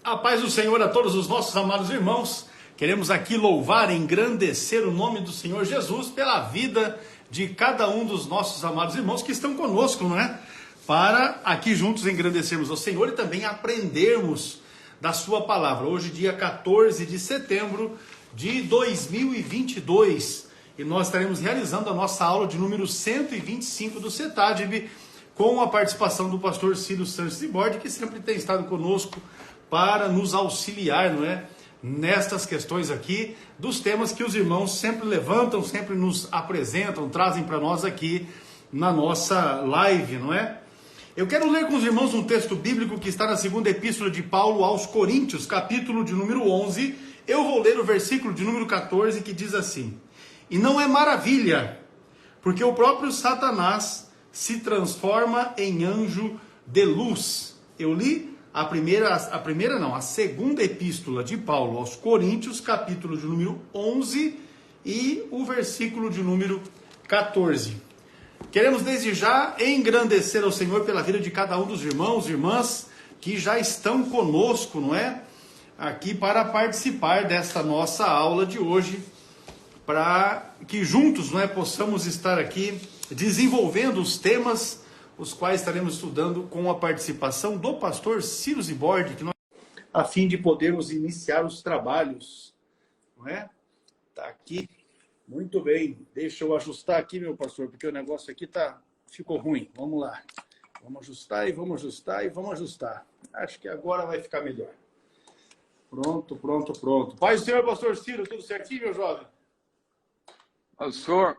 A paz do Senhor a todos os nossos amados irmãos. Queremos aqui louvar e engrandecer o nome do Senhor Jesus pela vida de cada um dos nossos amados irmãos que estão conosco, não é? Para aqui juntos engrandecermos ao Senhor e também aprendermos da sua palavra. Hoje, dia 14 de setembro de 2022, e nós estaremos realizando a nossa aula de número 125 do CETADB, com a participação do pastor Ciro Sanches de Bordi, que sempre tem estado conosco para nos auxiliar, não é? Nestas questões aqui, dos temas que os irmãos sempre levantam, sempre nos apresentam, trazem para nós aqui na nossa live, não é? Eu quero ler com os irmãos um texto bíblico que está na segunda epístola de Paulo aos Coríntios, capítulo de número 11. Eu vou ler o versículo de número 14, que diz assim: E não é maravilha, porque o próprio Satanás se transforma em anjo de luz. Eu li a segunda epístola de Paulo aos Coríntios, capítulo de número 11 e o versículo de número 14. Queremos desde já engrandecer ao Senhor pela vida de cada um dos irmãos e irmãs que já estão conosco, não é? Aqui para participar desta nossa aula de hoje, para que juntos, não é, possamos estar aqui desenvolvendo os temas os quais estaremos estudando com a participação do pastor Ciro Zibordi, a fim de podermos iniciar os trabalhos, não é? Tá aqui, muito bem. Deixa eu ajustar aqui, meu pastor, porque o negócio aqui ficou ruim. Vamos lá. Vamos ajustar e vamos ajustar e vamos ajustar. Acho que agora vai ficar melhor. Pronto. Paz do Senhor, pastor Ciro, tudo certinho, meu jovem? O senhor,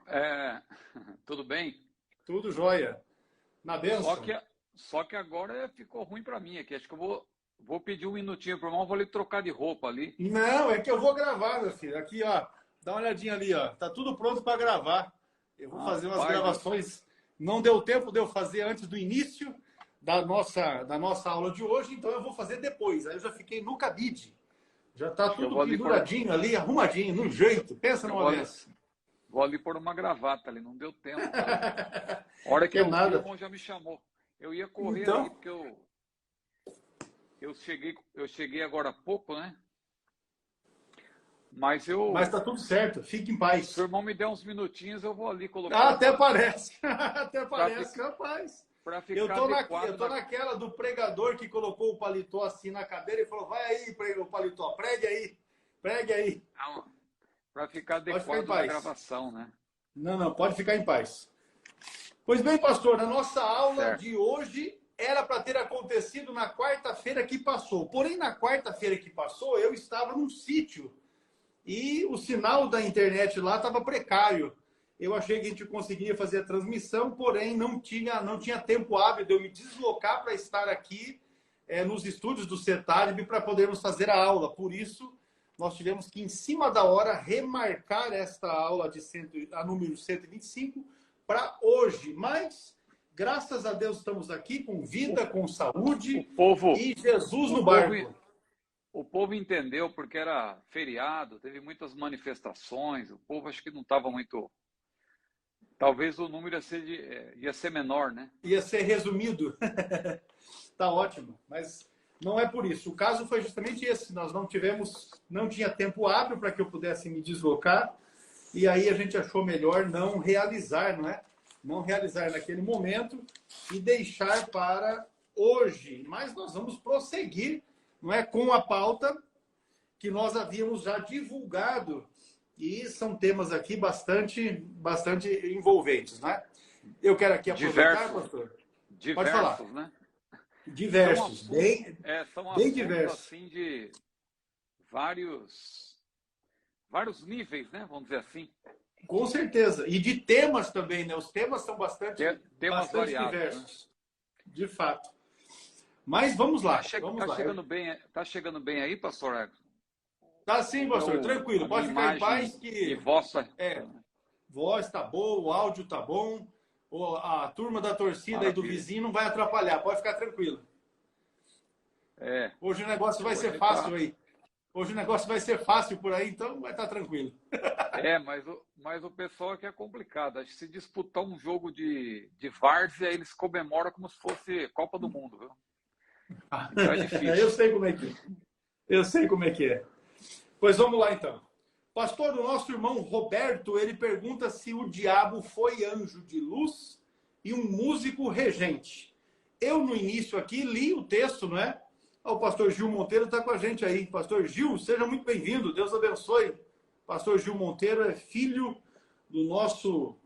tudo bem? Tudo jóia. Na bênção. Só que agora ficou ruim para mim aqui. Acho que eu vou pedir um minutinho para o irmão, vou ali trocar de roupa ali. Não, é que eu vou gravar, meu filho. Aqui, ó. Dá uma olhadinha ali, ó. Tá tudo pronto para gravar. Eu vou fazer umas gravações. Não deu tempo de eu fazer antes do início da nossa aula de hoje, então eu vou fazer depois. Aí eu já fiquei no cabide. Já tá tudo penduradinho ali, arrumadinho, no jeito. Pensa numa vez. Vou ali pôr uma gravata ali, não deu tempo. Cara. A hora que eu vi, o irmão já me chamou. Eu ia correr então, ali, porque eu cheguei agora há pouco, né? Mas tá tudo certo, fique em paz. Se o irmão me der uns minutinhos, eu vou ali colocar. Até parece. Até parece, rapaz. Eu tô naquela do pregador que colocou o paletó assim na cadeira e falou: vai aí, o paletó, pregue aí. Para ficar adequado na gravação, né? Não, pode ficar em paz. Pois bem, pastor, a nossa aula de hoje era para ter acontecido na quarta-feira que passou. Porém, na quarta-feira que passou, eu estava num sítio e o sinal da internet lá estava precário. Eu achei que a gente conseguiria fazer a transmissão, porém não tinha tempo hábil de eu me deslocar para estar aqui nos estúdios do CETADB para podermos fazer a aula. Por isso, nós tivemos que, em cima da hora, remarcar esta aula a número 125 para hoje. Mas, graças a Deus, estamos aqui com vida, com saúde e Jesus no barco. O povo entendeu porque era feriado, teve muitas manifestações, o povo acho que não estava muito... Talvez o número ia ser menor, né? Ia ser resumido. Tá ótimo, mas... Não é por isso. O caso foi justamente esse. Nós não tinha tempo hábil para que eu pudesse me deslocar. E aí a gente achou melhor não realizar, não é? Não realizar naquele momento e deixar para hoje. Mas nós vamos prosseguir, não é, com a pauta que nós havíamos já divulgado. E são temas aqui bastante envolventes, não é? Eu quero aqui aproveitar, pastor. Pode falar. Né? Diversos, bem diversos. Assim, de vários níveis, né? Vamos dizer assim. Com certeza. E de temas também, né? Os temas são bastante variados, diversos. Né? De fato. Mas vamos lá. Tá chegando bem aí, pastor Egson? Tá sim, pastor. Tranquilo. Pode ficar em paz que... voz tá boa, o áudio tá bom. A turma da torcida e do vizinho não vai atrapalhar, pode ficar tranquilo. Hoje o negócio vai ser fácil aí. Hoje o negócio vai ser fácil por aí, então vai estar tranquilo. Mas o pessoal aqui é complicado. Acho que se disputar um jogo de várzea, eles comemoram como se fosse Copa do Mundo, viu? Então é difícil. Eu sei como é que é. Eu sei como é que é. Pois vamos lá então. Pastor, o nosso irmão Roberto, ele pergunta se o diabo foi anjo de luz e um músico regente. Eu, no início aqui, li o texto, não é? O pastor Gil Monteiro está com a gente aí. Pastor Gil, seja muito bem-vindo. Deus abençoe. Pastor Gil Monteiro é filho do nosso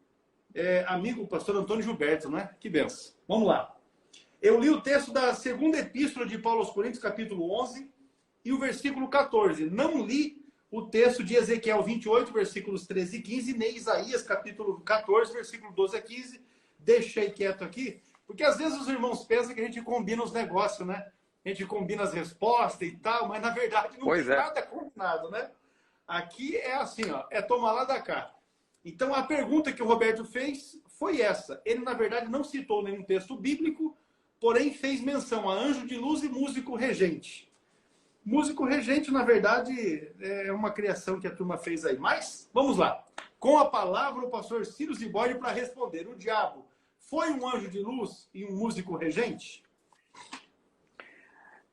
amigo, pastor Antônio Gilberto, não é? Que benção. Vamos lá. Eu li o texto da segunda epístola de Paulo aos Coríntios, capítulo 11, e o versículo 14. Não li o texto de Ezequiel 28, versículos 13 e 15, nem Isaías, capítulo 14, versículo 12 a 15. Deixei quieto aqui, porque às vezes os irmãos pensam que a gente combina os negócios, né? A gente combina as respostas e tal, mas na verdade não tem nada combinado, né? Aqui é assim, ó, é tomar lá da cá. Então a pergunta que o Roberto fez foi essa. Ele, na verdade, não citou nenhum texto bíblico, porém fez menção a anjo de luz e músico regente. Músico regente, na verdade, é uma criação que a turma fez aí. Mas, vamos lá. Com a palavra, o pastor Ciro Ziborde para responder. O diabo foi um anjo de luz e um músico regente?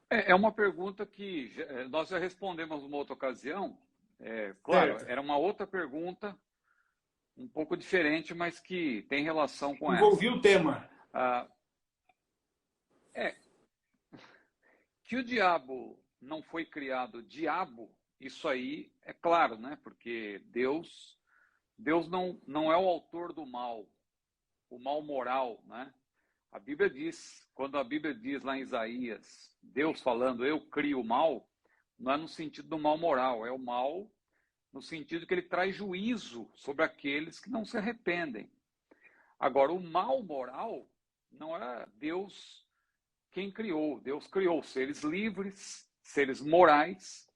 É uma pergunta que nós já respondemos numa outra ocasião. Claro, certo. Era uma outra pergunta, um pouco diferente, mas que tem relação com essa. Envolvia o tema. Que o diabo não foi criado diabo, isso aí é claro, né? Porque Deus não é o autor do mal, o mal moral, né? A Bíblia diz, quando a Bíblia diz lá em Isaías, Deus falando, eu crio o mal, não é no sentido do mal moral, é o mal no sentido que ele traz juízo sobre aqueles que não se arrependem. Agora, o mal moral não é Deus quem criou. Deus criou seres livres, seres morais,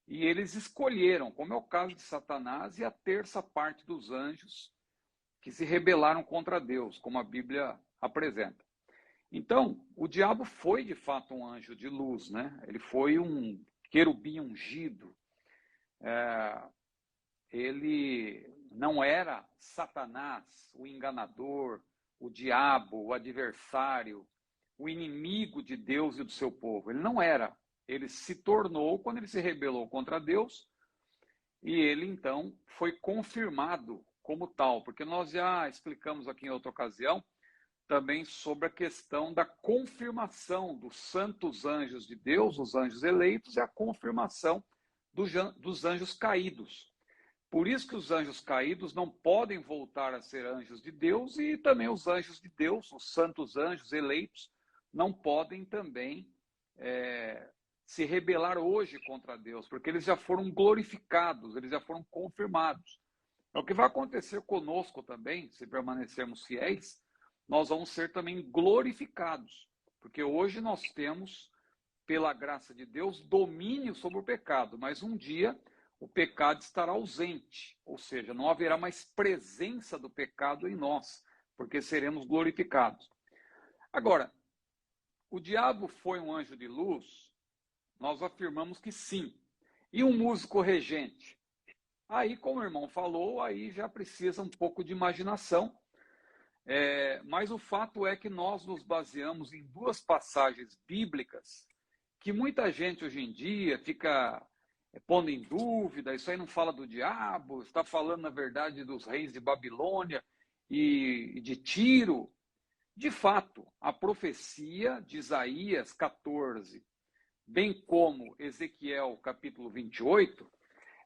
e eles escolheram, como é o caso de Satanás e a terça parte dos anjos que se rebelaram contra Deus, como a Bíblia apresenta. Então, o diabo foi de fato um anjo de luz, né? Ele foi um querubim ungido. Ele não era Satanás, o enganador, o diabo, o adversário, o inimigo de Deus e do seu povo. Ele não era. Ele se tornou quando ele se rebelou contra Deus e ele, então, foi confirmado como tal, porque nós já explicamos aqui em outra ocasião também sobre a questão da confirmação dos santos anjos de Deus, os anjos eleitos, e a confirmação dos anjos caídos. Por isso que os anjos caídos não podem voltar a ser anjos de Deus e também os anjos de Deus, os santos anjos eleitos, não podem também se rebelar hoje contra Deus, porque eles já foram glorificados, eles já foram confirmados. É o que vai acontecer conosco também, se permanecermos fiéis, nós vamos ser também glorificados, porque hoje nós temos, pela graça de Deus, domínio sobre o pecado, mas um dia o pecado estará ausente, ou seja, não haverá mais presença do pecado em nós, porque seremos glorificados. Agora, o diabo foi um anjo de luz? Nós afirmamos que sim. E um músico regente? Aí, como o irmão falou, aí já precisa um pouco de imaginação. Mas o fato é que nós nos baseamos em duas passagens bíblicas que muita gente hoje em dia fica pondo em dúvida, isso aí não fala do diabo, está falando, na verdade, dos reis de Babilônia e de Tiro. De fato, a profecia de Isaías 14, bem como Ezequiel capítulo 28,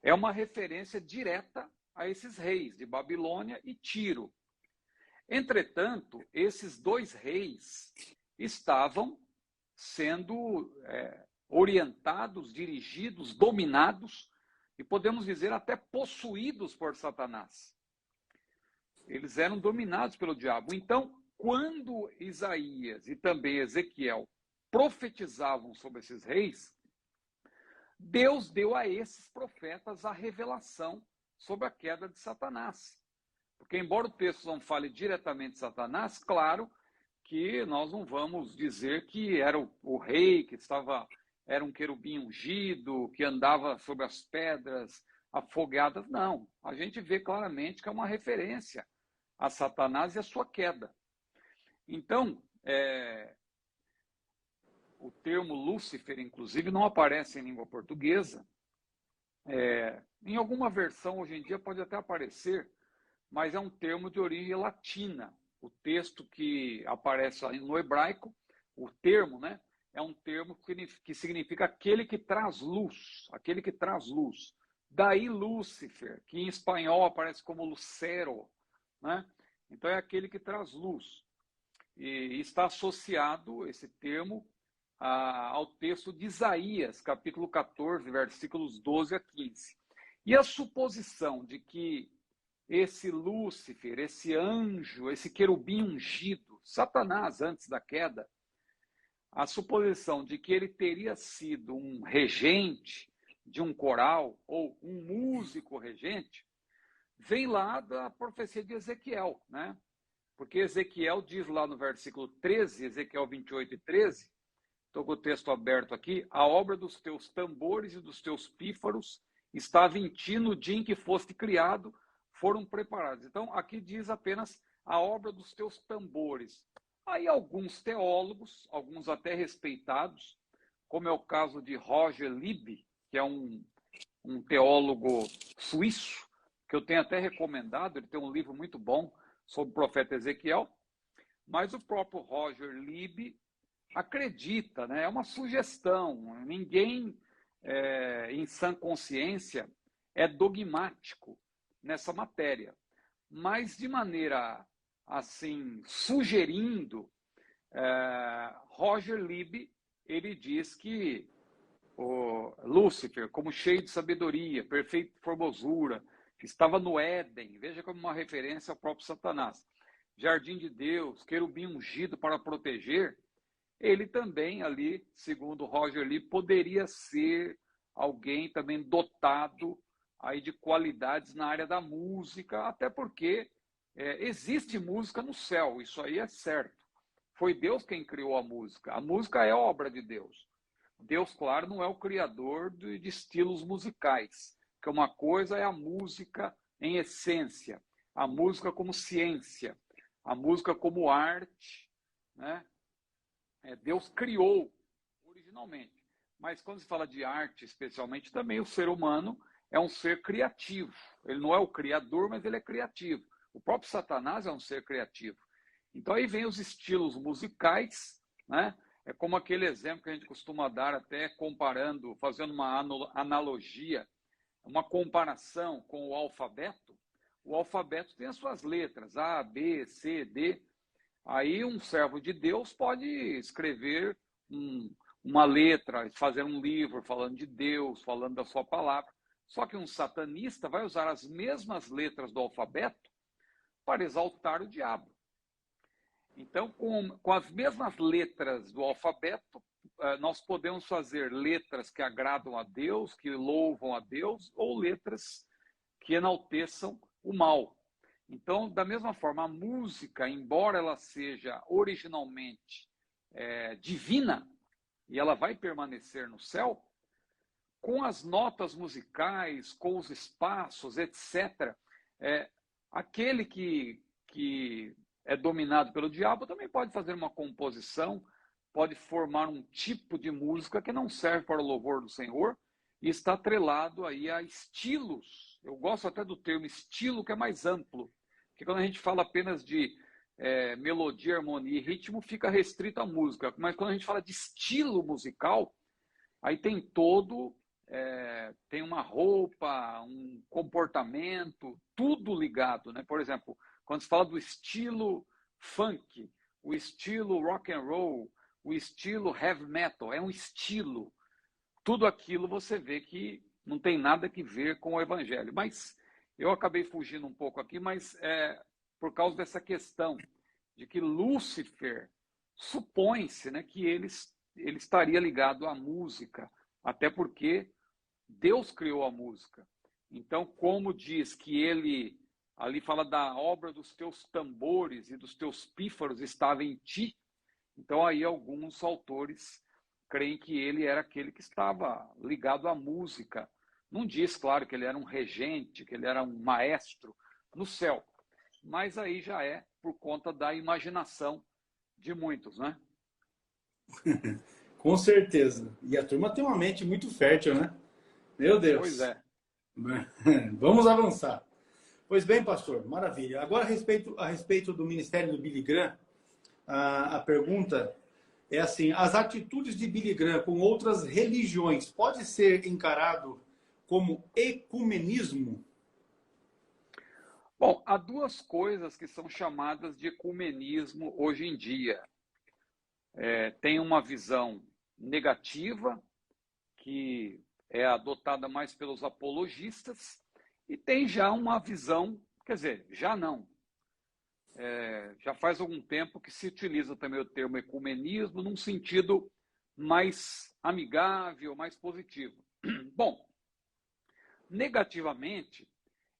é uma referência direta a esses reis de Babilônia e Tiro. Entretanto, esses dois reis estavam sendo orientados, dirigidos, dominados e podemos dizer até possuídos por Satanás. Eles eram dominados pelo diabo. Então, quando Isaías e também Ezequiel profetizavam sobre esses reis, Deus deu a esses profetas a revelação sobre a queda de Satanás. Porque, embora o texto não fale diretamente de Satanás, claro que nós não vamos dizer que era o rei, que era um querubim ungido, que andava sobre as pedras afogadas. Não, a gente vê claramente que é uma referência a Satanás e a sua queda. Então, o termo Lúcifer, inclusive, não aparece em língua portuguesa. Em alguma versão, hoje em dia, pode até aparecer, mas é um termo de origem latina. O texto que aparece no hebraico, o termo, né, é um termo que significa aquele que traz luz, aquele que traz luz. Daí Lúcifer, que em espanhol aparece como lucero, né? Então é aquele que traz luz. E está associado esse termo ao texto de Isaías, capítulo 14, versículos 12 a 15. E a suposição de que esse Lúcifer, esse anjo, esse querubim ungido, Satanás antes da queda, a suposição de que ele teria sido um regente de um coral ou um músico regente, vem lá da profecia de Ezequiel, né? Porque Ezequiel diz lá no versículo 13, Ezequiel 28 e 13, estou com o texto aberto aqui, a obra dos teus tambores e dos teus pífaros estava em ti no dia em que foste criado, foram preparados. Então, aqui diz apenas a obra dos teus tambores. Aí alguns teólogos, alguns até respeitados, como é o caso de Roger Libby, que é um teólogo suíço, que eu tenho até recomendado, ele tem um livro muito bom sobre o profeta Ezequiel, mas o próprio Roger Libby acredita, né? É uma sugestão, ninguém em sã consciência é dogmático nessa matéria, mas de maneira assim, sugerindo, Roger Libby, ele diz que o Lúcifer, como cheio de sabedoria, perfeita formosura, estava no Éden, veja como uma referência ao próprio Satanás. Jardim de Deus, querubim ungido para proteger, ele também ali, segundo Roger Lee, poderia ser alguém também dotado aí de qualidades na área da música, até porque existe música no céu, isso aí é certo. Foi Deus quem criou a música é obra de Deus. Deus, claro, não é o criador de estilos musicais, que uma coisa é a música em essência, a música como ciência, a música como arte, né? Deus criou originalmente. Mas quando se fala de arte, especialmente, também o ser humano é um ser criativo. Ele não é o criador, mas ele é criativo. O próprio Satanás é um ser criativo. Então aí vem os estilos musicais, né? É como aquele exemplo que a gente costuma dar até comparando, fazendo uma analogia, uma comparação com o alfabeto. O alfabeto tem as suas letras, A, B, C, D. Aí um servo de Deus pode escrever uma letra, fazer um livro falando de Deus, falando da sua palavra. Só que um satanista vai usar as mesmas letras do alfabeto para exaltar o diabo. Então, com as mesmas letras do alfabeto, nós podemos fazer letras que agradam a Deus, que louvam a Deus, ou letras que enalteçam o mal. Então, da mesma forma, a música, embora ela seja originalmente divina, e ela vai permanecer no céu, com as notas musicais, com os espaços, etc., aquele que é dominado pelo diabo também pode fazer uma composição, pode formar um tipo de música que não serve para o louvor do Senhor e está atrelado aí a estilos. Eu gosto até do termo estilo, que é mais amplo, porque quando a gente fala apenas de melodia, harmonia e ritmo, fica restrito à música, mas quando a gente fala de estilo musical, aí tem tem uma roupa, um comportamento, tudo ligado, né? Por exemplo, quando se fala do estilo funk, o estilo rock and roll, o estilo heavy metal, é um estilo. Tudo aquilo você vê que não tem nada que ver com o evangelho. Mas eu acabei fugindo um pouco aqui, mas por causa dessa questão de que Lúcifer supõe-se, né, que ele estaria ligado à música, até porque Deus criou a música. Então, como diz que ele ali fala da obra dos teus tambores e dos teus pífaros estava em ti, então aí alguns autores creem que ele era aquele que estava ligado à música. Não diz, claro, que ele era um regente, que ele era um maestro no céu, mas aí já por conta da imaginação de muitos, né? Com certeza. E a turma tem uma mente muito fértil, né? Meu Pois Deus. é. Vamos avançar. Pois bem, pastor, maravilha. Agora, a respeito do ministério do Billy Graham, a pergunta é assim: as atitudes de Billy Graham com outras religiões pode ser encarado como ecumenismo? Bom, há duas coisas que são chamadas de ecumenismo hoje em dia. Tem uma visão negativa, que é adotada mais pelos apologistas, e tem já uma visão, quer dizer, já não. Já faz algum tempo que se utiliza também o termo ecumenismo num sentido mais amigável, mais positivo. Bom, negativamente,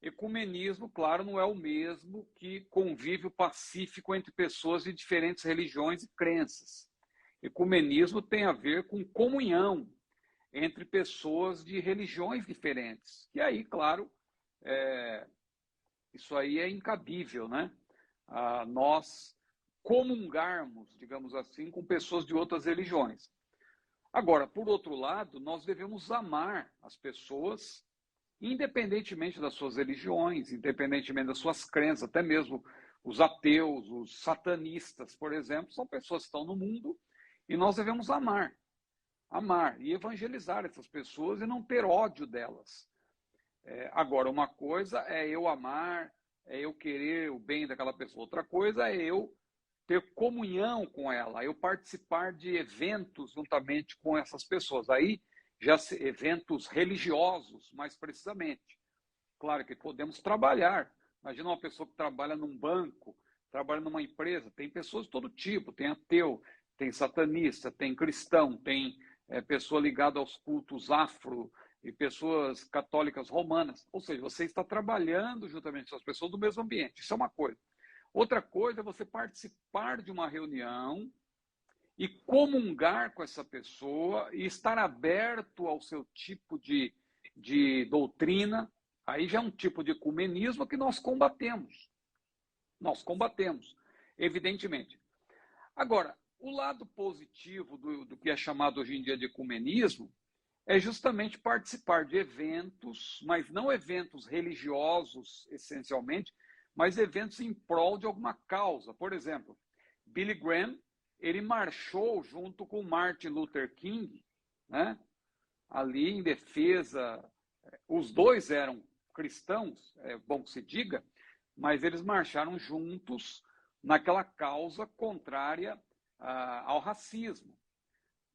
ecumenismo, claro, não é o mesmo que convívio pacífico entre pessoas de diferentes religiões e crenças. Ecumenismo tem a ver com comunhão entre pessoas de religiões diferentes. E aí, claro, isso aí é incabível, né? Nós comungarmos, digamos assim, com pessoas de outras religiões. Agora, por outro lado, nós devemos amar as pessoas, independentemente das suas religiões, independentemente das suas crenças, até mesmo os ateus, os satanistas, por exemplo, são pessoas que estão no mundo e nós devemos amar e evangelizar essas pessoas e não ter ódio delas. Agora, uma coisa é eu amar, é eu querer o bem daquela pessoa, outra coisa é eu ter comunhão com ela, eu participar de eventos juntamente com essas pessoas. Aí, eventos religiosos, mais precisamente. Claro que podemos trabalhar. Imagina uma pessoa que trabalha num banco, trabalha numa empresa, tem pessoas de todo tipo, tem ateu, tem satanista, tem cristão, tem pessoa ligada aos cultos afro e pessoas católicas romanas. Ou seja, você está trabalhando juntamente com as pessoas do mesmo ambiente. Isso é uma coisa. Outra coisa é você participar de uma reunião e comungar com essa pessoa e estar aberto ao seu tipo de doutrina. Aí já é um tipo de ecumenismo que nós combatemos. Nós combatemos, evidentemente. Agora, o lado positivo do que é chamado hoje em dia de ecumenismo é justamente participar de eventos, mas não eventos religiosos, essencialmente, mas eventos em prol de alguma causa. Por exemplo, Billy Graham, ele marchou junto com Martin Luther King, né? Ali em defesa, os dois eram cristãos, é bom que se diga, mas eles marcharam juntos naquela causa contrária ao racismo.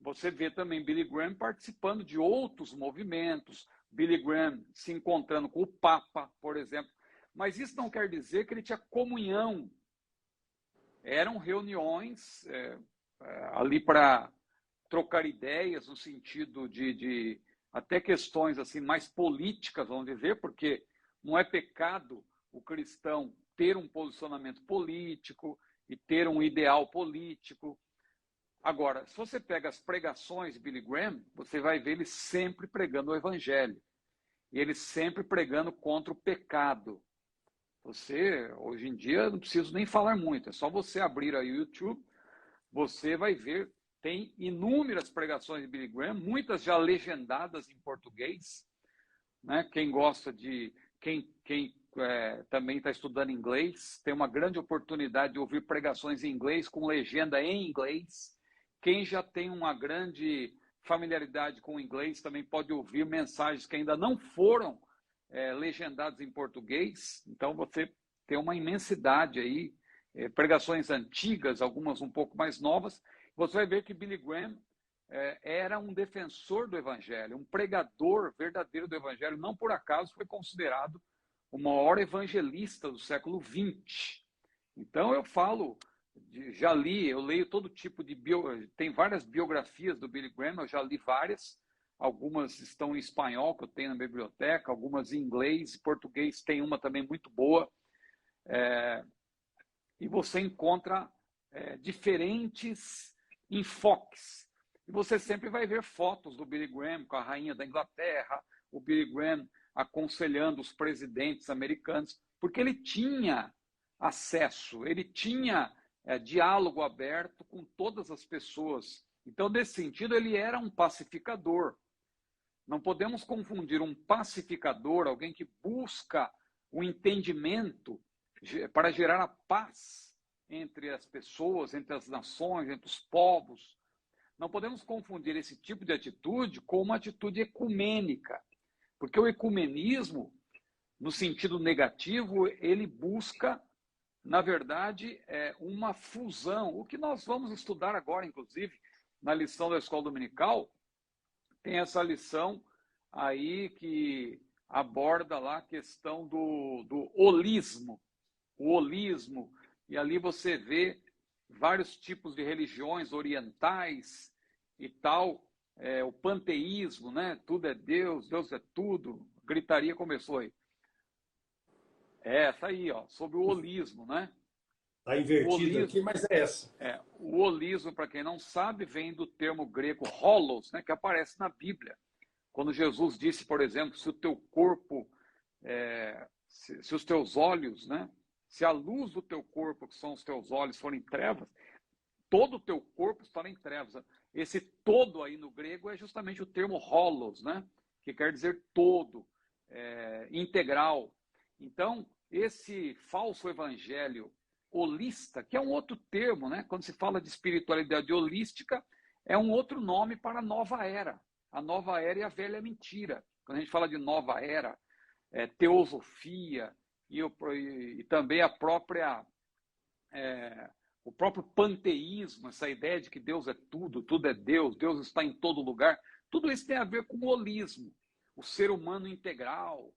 Você vê também Billy Graham participando de outros movimentos, Billy Graham se encontrando com o Papa, por exemplo. Mas isso não quer dizer que ele tinha comunhão. Eram reuniões ali para trocar ideias no sentido de até questões assim mais políticas, vamos dizer, porque não é pecado o cristão ter um posicionamento político e ter um ideal político. Agora, se você pega as pregações de Billy Graham, você vai ver ele sempre pregando o evangelho. E ele sempre pregando contra o pecado. Você, hoje em dia, não preciso nem falar muito. É só você abrir aí o YouTube, você vai ver, tem inúmeras pregações de Billy Graham, muitas já legendadas em português. Né? Quem gosta de... Quem também está estudando inglês, tem uma grande oportunidade de ouvir pregações em inglês, com legenda em inglês. Quem já tem uma grande familiaridade com o inglês também pode ouvir mensagens que ainda não foram legendadas em português. Então você tem uma imensidade aí, pregações antigas, algumas um pouco mais novas. Você vai ver que Billy Graham era um defensor do evangelho, um pregador verdadeiro do evangelho. Não por acaso foi considerado o maior evangelista do século XX. Então eu falo... Já li, eu leio todo tipo de... Tem várias biografias do Billy Graham, eu já li várias. Algumas estão em espanhol, que eu tenho na biblioteca, algumas em inglês, português tem uma também muito boa. E você encontra diferentes enfoques. E você sempre vai ver fotos do Billy Graham com a rainha da Inglaterra, o Billy Graham aconselhando os presidentes americanos, porque ele tinha acesso, ele tinha... diálogo aberto com todas as pessoas Então, nesse sentido, ele era um pacificador. Não podemos confundir um pacificador, alguém que busca o entendimento para gerar a paz entre as pessoas, entre as nações, entre os povos. Não podemos confundir esse tipo de atitude com uma atitude ecumênica, porque o ecumenismo, no sentido negativo, ele busca, na verdade, uma fusão. O que nós vamos estudar agora, inclusive, na lição da Escola Dominical, tem essa lição aí que aborda lá a questão do holismo. O holismo, e ali você vê vários tipos de religiões orientais e tal, o panteísmo, né? Tudo é Deus, Deus é tudo. Gritaria começou aí. Essa aí, ó, sobre o holismo, né? Está invertido aqui, mas é essa. O holismo, para quem não sabe, vem do termo grego holos, né, que aparece na Bíblia. Quando Jesus disse, por exemplo, se o teu corpo, se os teus olhos, né, se a luz do teu corpo, que são os teus olhos, forem trevas, todo o teu corpo estará em trevas. Esse todo aí no grego é justamente o termo holos, né, que quer dizer todo, integral. Então, esse falso evangelho holista, que é um outro termo, né? Quando se fala de espiritualidade holística, é um outro nome para a nova era. A nova era e a velha mentira. Quando a gente fala de nova era, teosofia e também a própria o próprio panteísmo, essa ideia de que Deus é tudo, tudo é Deus, Deus está em todo lugar, tudo isso tem a ver com o holismo, o ser humano integral,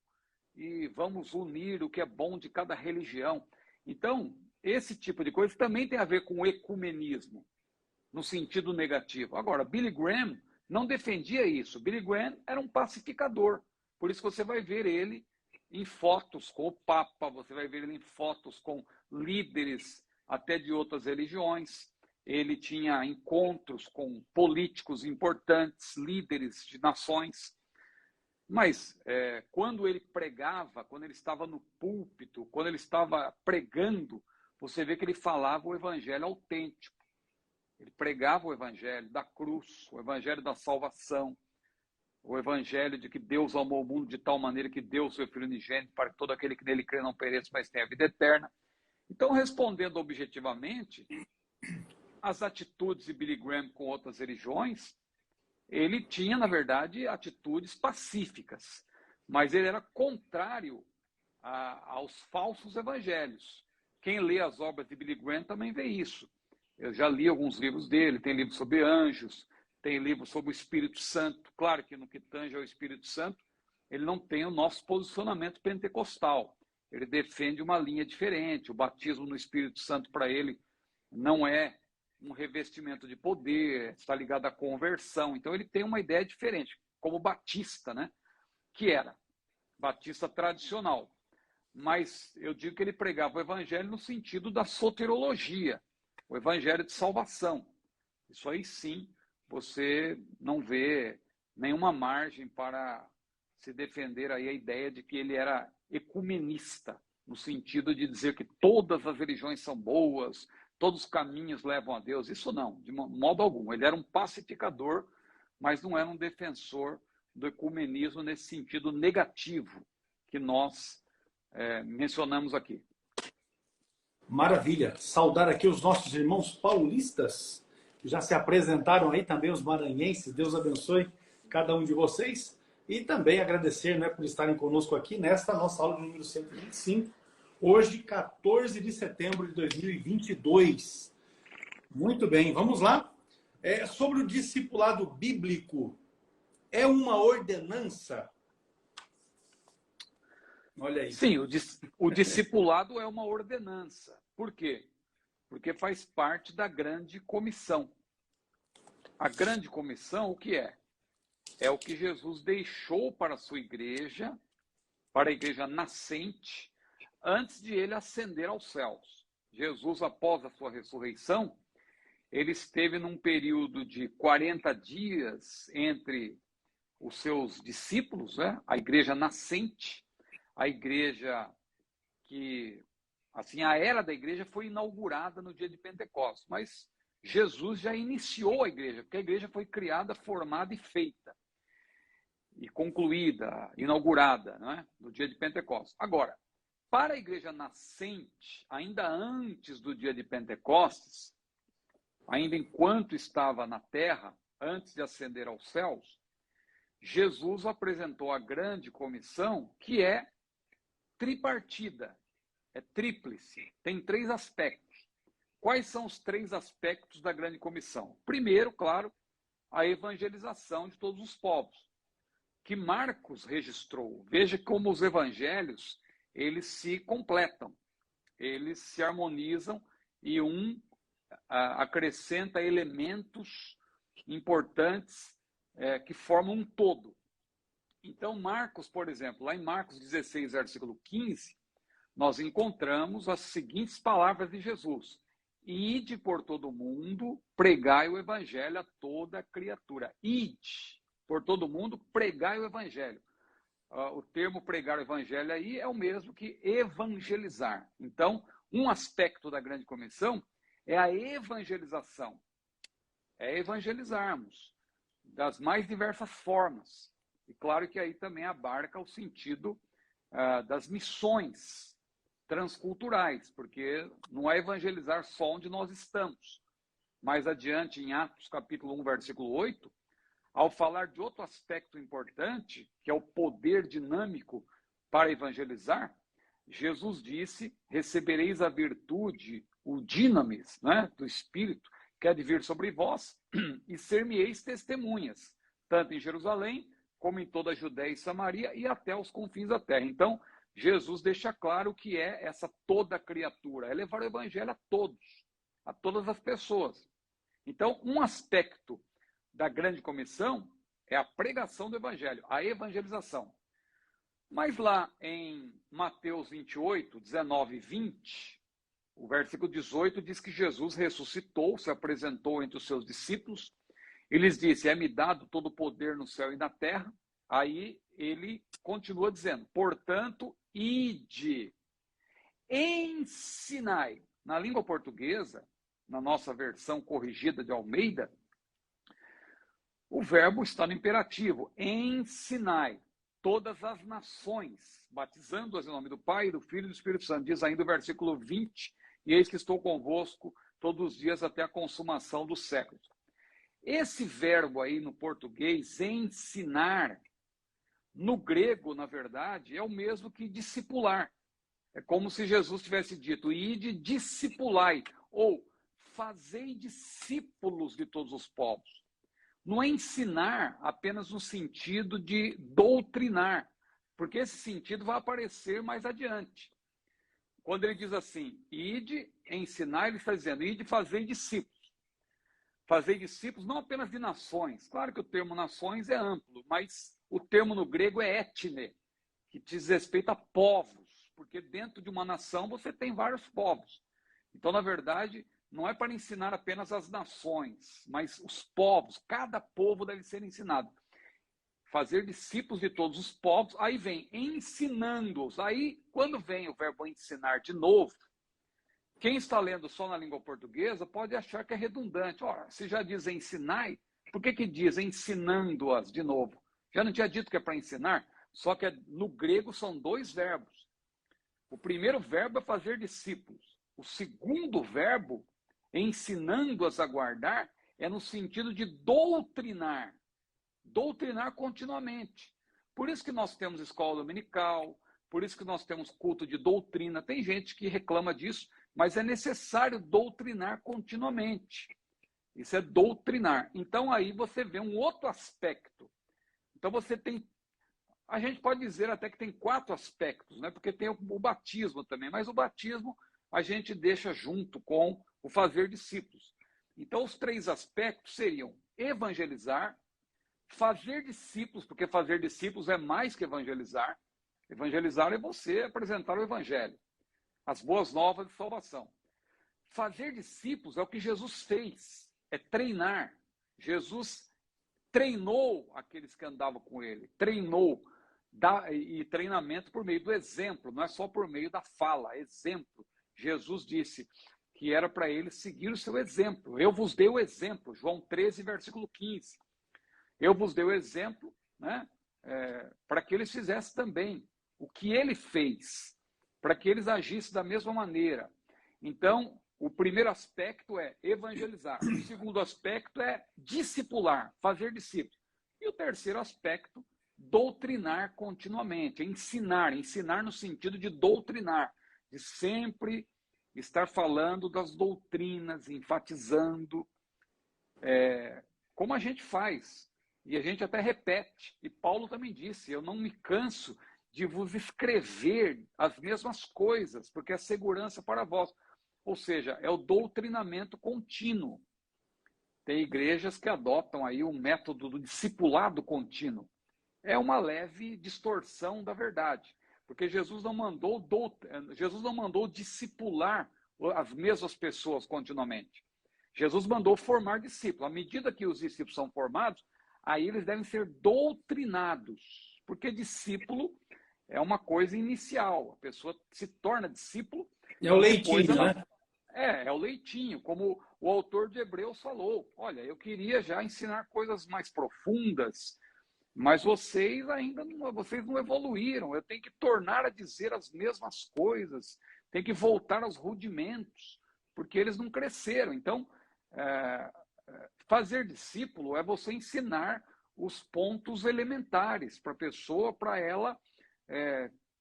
e vamos unir o que é bom de cada religião. Então, esse tipo de coisa também tem a ver com o ecumenismo, no sentido negativo. Agora, Billy Graham não defendia isso. Billy Graham era um pacificador. Por isso você vai ver ele em fotos com o Papa, você vai ver ele em fotos com líderes até de outras religiões. Ele tinha encontros com políticos importantes, líderes de nações. Mas quando ele pregava, quando ele estava no púlpito, quando ele estava pregando, você vê que ele falava o evangelho autêntico. Ele pregava o evangelho da cruz, o evangelho da salvação, o evangelho de que Deus amou o mundo de tal maneira que deu o seu Filho unigênito para que todo aquele que nele crê não pereça, mas tenha a vida eterna. Então, respondendo objetivamente, as atitudes de Billy Graham com outras religiões, ele tinha, na verdade, atitudes pacíficas, mas ele era contrário aos falsos evangelhos. Quem lê as obras de Billy Graham também vê isso. Eu já li alguns livros dele, tem livro sobre anjos, tem livro sobre o Espírito Santo. Claro que no que tange ao Espírito Santo, ele não tem o nosso posicionamento pentecostal. Ele defende uma linha diferente. O batismo no Espírito Santo para ele não é um revestimento de poder, está ligado à conversão. Então ele tem uma ideia diferente, como Batista, né? Que era Batista tradicional. Mas eu digo que ele pregava o evangelho no sentido da soterologia, o evangelho de salvação. Isso aí sim, você não vê nenhuma margem para se defender aí a ideia de que ele era ecumenista, no sentido de dizer que todas as religiões são boas, todos os caminhos levam a Deus. Isso não, de modo algum. Ele era um pacificador, mas não era um defensor do ecumenismo nesse sentido negativo que nós mencionamos aqui. Maravilha. Saudar aqui os nossos irmãos paulistas, que já se apresentaram aí, também os maranhenses. Deus abençoe cada um de vocês. E também agradecer, né, por estarem conosco aqui nesta nossa aula de número 125, hoje, 14 de setembro de 2022. Muito bem, vamos lá. Sobre o discipulado bíblico, é uma ordenança? Olha aí. Sim, o discipulado é uma ordenança. Por quê? Porque faz parte da grande comissão. A grande comissão, o que é? É o que Jesus deixou para a sua igreja, para a igreja nascente, antes de ele ascender aos céus. Jesus, após a sua ressurreição, ele esteve num período de 40 dias entre os seus discípulos, né? A igreja nascente, a igreja que, assim, a era da igreja foi inaugurada no dia de Pentecostes, mas Jesus já iniciou a igreja, porque a igreja foi criada, formada e feita, e concluída, inaugurada, não é? No dia de Pentecostes. Agora, para a igreja nascente, ainda antes do dia de Pentecostes, ainda enquanto estava na terra, antes de ascender aos céus, Jesus apresentou a grande comissão, que é tripartida, é tríplice, tem 3 aspectos. Quais são os 3 aspectos da grande comissão? Primeiro, claro, a evangelização de todos os povos, que Marcos registrou. Veja como os evangelhos, eles se completam, eles se harmonizam e acrescenta elementos importantes que formam um todo. Então, Marcos, por exemplo, lá em Marcos 16, versículo 15, nós encontramos as seguintes palavras de Jesus: ide por todo mundo, pregai o evangelho a toda criatura. Ide por todo mundo, pregai o evangelho. O termo pregar o evangelho aí é o mesmo que evangelizar. Então, um aspecto da grande comissão é a evangelização. É evangelizarmos das mais diversas formas. E claro que aí também abarca o sentido das missões transculturais, porque não é evangelizar só onde nós estamos. Mais adiante, em Atos capítulo 1, versículo 8, ao falar de outro aspecto importante, que é o poder dinâmico para evangelizar, Jesus disse: recebereis a virtude, o dinamis, né, do Espírito, que há de vir sobre vós, e ser-me-eis testemunhas, tanto em Jerusalém, como em toda a Judéia e Samaria, e até os confins da terra. Então, Jesus deixa claro o que é essa toda criatura, é levar o evangelho a todos, a todas as pessoas. Então, um aspecto da grande comissão é a pregação do evangelho, a evangelização. Mas lá em Mateus 28, 19 e 20, o versículo 18 diz que Jesus ressuscitou, se apresentou entre os seus discípulos, e lhes disse: é-me dado todo o poder no céu e na terra. Aí ele continua dizendo: portanto, ide, ensinai. Na língua portuguesa, na nossa versão corrigida de Almeida, o verbo está no imperativo: ensinai todas as nações, batizando-as em nome do Pai, do Filho e do Espírito Santo. Diz ainda o versículo 20, e eis que estou convosco todos os dias até a consumação dos séculos. Esse verbo aí no português, ensinar, no grego, na verdade, é o mesmo que discipular. É como se Jesus tivesse dito: ide discipulai, ou fazei discípulos de todos os povos. Não é ensinar apenas no sentido de doutrinar, porque esse sentido vai aparecer mais adiante. Quando ele diz assim, ide ensinar, ele está dizendo, ide fazer discípulos. Fazer discípulos não apenas de nações. Claro que o termo nações é amplo, mas o termo no grego é etne, que diz respeito a povos, porque dentro de uma nação você tem vários povos. Então, na verdade, não é para ensinar apenas as nações, mas os povos, cada povo deve ser ensinado. Fazer discípulos de todos os povos, aí vem ensinando-os. Aí, quando vem o verbo ensinar de novo, quem está lendo só na língua portuguesa pode achar que é redundante. Ora, se já diz ensinai, por que diz ensinando-as de novo? Já não tinha dito que é para ensinar? Só que no grego são 2 verbos. O primeiro verbo é fazer discípulos. O segundo verbo, ensinando-as a guardar, é no sentido de doutrinar. Doutrinar continuamente. Por isso que nós temos escola dominical, por isso que nós temos culto de doutrina. Tem gente que reclama disso, mas é necessário doutrinar continuamente. Isso é doutrinar. Então aí você vê um outro aspecto. Então você tem, a gente pode dizer até que tem 4 aspectos, né? Porque tem o batismo também, mas o batismo a gente deixa junto com o fazer discípulos. Então os 3 aspectos seriam evangelizar, fazer discípulos, porque fazer discípulos é mais que evangelizar. Evangelizar é você apresentar o evangelho, as boas novas de salvação. Fazer discípulos é o que Jesus fez, é treinar. Jesus treinou aqueles que andavam com ele, treinou, e treinamento por meio do exemplo, não é só por meio da fala, exemplo. Jesus disse, que era para eles seguir o seu exemplo. Eu vos dei o exemplo, João 13, versículo 15. Eu vos dei o exemplo, né, para que eles fizessem também o que ele fez, para que eles agissem da mesma maneira. Então, o primeiro aspecto é evangelizar. O segundo aspecto é discipular, fazer discípulos. E o terceiro aspecto, doutrinar continuamente, ensinar no sentido de doutrinar, de sempre estar falando das doutrinas, enfatizando, como a gente faz. E a gente até repete. E Paulo também disse, eu não me canso de vos escrever as mesmas coisas, porque é segurança para vós. Ou seja, é o doutrinamento contínuo. Tem igrejas que adotam aí um método do discipulado contínuo. É uma leve distorção da verdade, porque Jesus não mandou discipular as mesmas pessoas continuamente. Jesus mandou formar discípulos. À medida que os discípulos são formados, aí eles devem ser doutrinados, porque discípulo é uma coisa inicial. A pessoa se torna discípulo. É o leitinho, né? É o leitinho, como o autor de Hebreus falou. Olha, eu queria já ensinar coisas mais profundas, mas vocês não evoluíram. Eu tenho que tornar a dizer as mesmas coisas, tenho que voltar aos rudimentos, porque eles não cresceram. Então, fazer discípulo é você ensinar os pontos elementares para a pessoa, para ela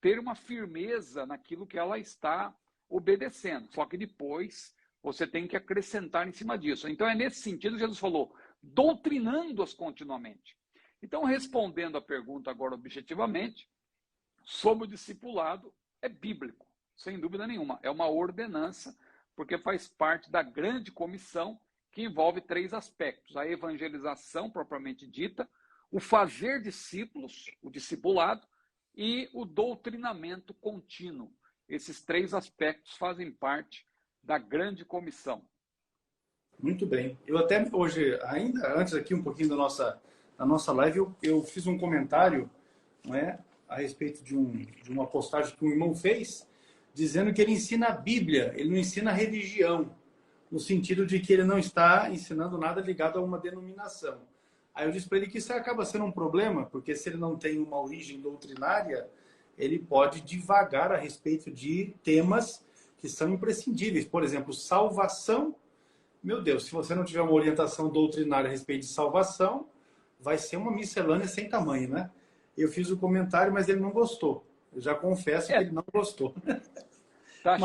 ter uma firmeza naquilo que ela está obedecendo. Só que depois você tem que acrescentar em cima disso. Então é nesse sentido que Jesus falou, doutrinando-as continuamente. Então, respondendo a pergunta agora objetivamente, sobre o discipulado, é bíblico, sem dúvida nenhuma. É uma ordenança, porque faz parte da grande comissão que envolve 3 aspectos. A evangelização propriamente dita, o fazer discípulos, o discipulado, e o doutrinamento contínuo. Esses 3 aspectos fazem parte da grande comissão. Muito bem. Eu até hoje, ainda antes aqui um pouquinho da nossa live, eu fiz um comentário, não é, a respeito de uma postagem que um irmão fez, dizendo que ele ensina a Bíblia, ele não ensina a religião, no sentido de que ele não está ensinando nada ligado a uma denominação. Aí eu disse para ele que isso acaba sendo um problema, porque se ele não tem uma origem doutrinária, ele pode divagar a respeito de temas que são imprescindíveis. Por exemplo, salvação. Meu Deus, se você não tiver uma orientação doutrinária a respeito de salvação, vai ser uma miscelânea sem tamanho, né? Eu fiz o comentário, mas ele não gostou. Eu já confesso que ele não gostou. Tá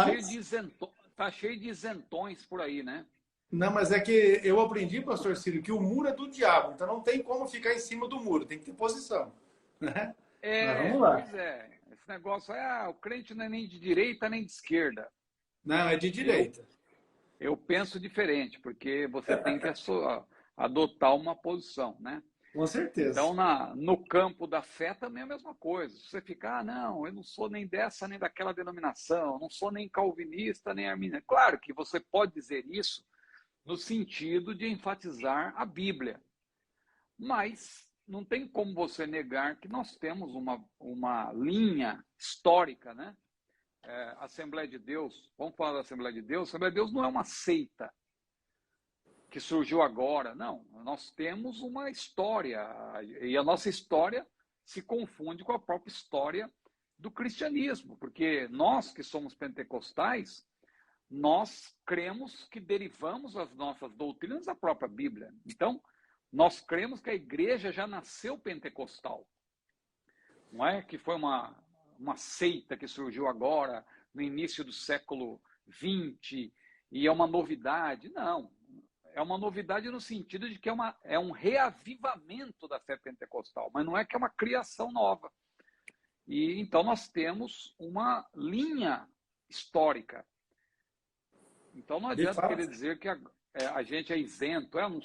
cheio de isentões por aí, né? Não, mas é que eu aprendi, pastor Ciro, que o muro é do diabo, então não tem como ficar em cima do muro, tem que ter posição. Né? Mas vamos lá. Pois é. Esse negócio o crente não é nem de direita nem de esquerda. Não, é de direita. Eu penso diferente, porque você tem que adotar uma posição, né? Com certeza. Então, no campo da fé também é a mesma coisa. Se você ficar, não, eu não sou nem dessa nem daquela denominação, não sou nem calvinista nem arminiano. Claro que você pode dizer isso no sentido de enfatizar a Bíblia. Mas não tem como você negar que nós temos uma linha histórica, né? Assembleia de Deus, vamos falar da Assembleia de Deus. A Assembleia de Deus não é uma seita que surgiu agora, não. Nós temos uma história, e a nossa história se confunde com a própria história do cristianismo, porque nós que somos pentecostais, nós cremos que derivamos as nossas doutrinas da própria Bíblia. Então, nós cremos que a igreja já nasceu pentecostal. Não é que foi uma seita que surgiu agora, no início do século XX, e é uma novidade. Não. É uma novidade no sentido de que é um reavivamento da fé pentecostal, mas não é que é uma criação nova. E então nós temos uma linha histórica. Então não adianta querer dizer que a gente é isento. Eu não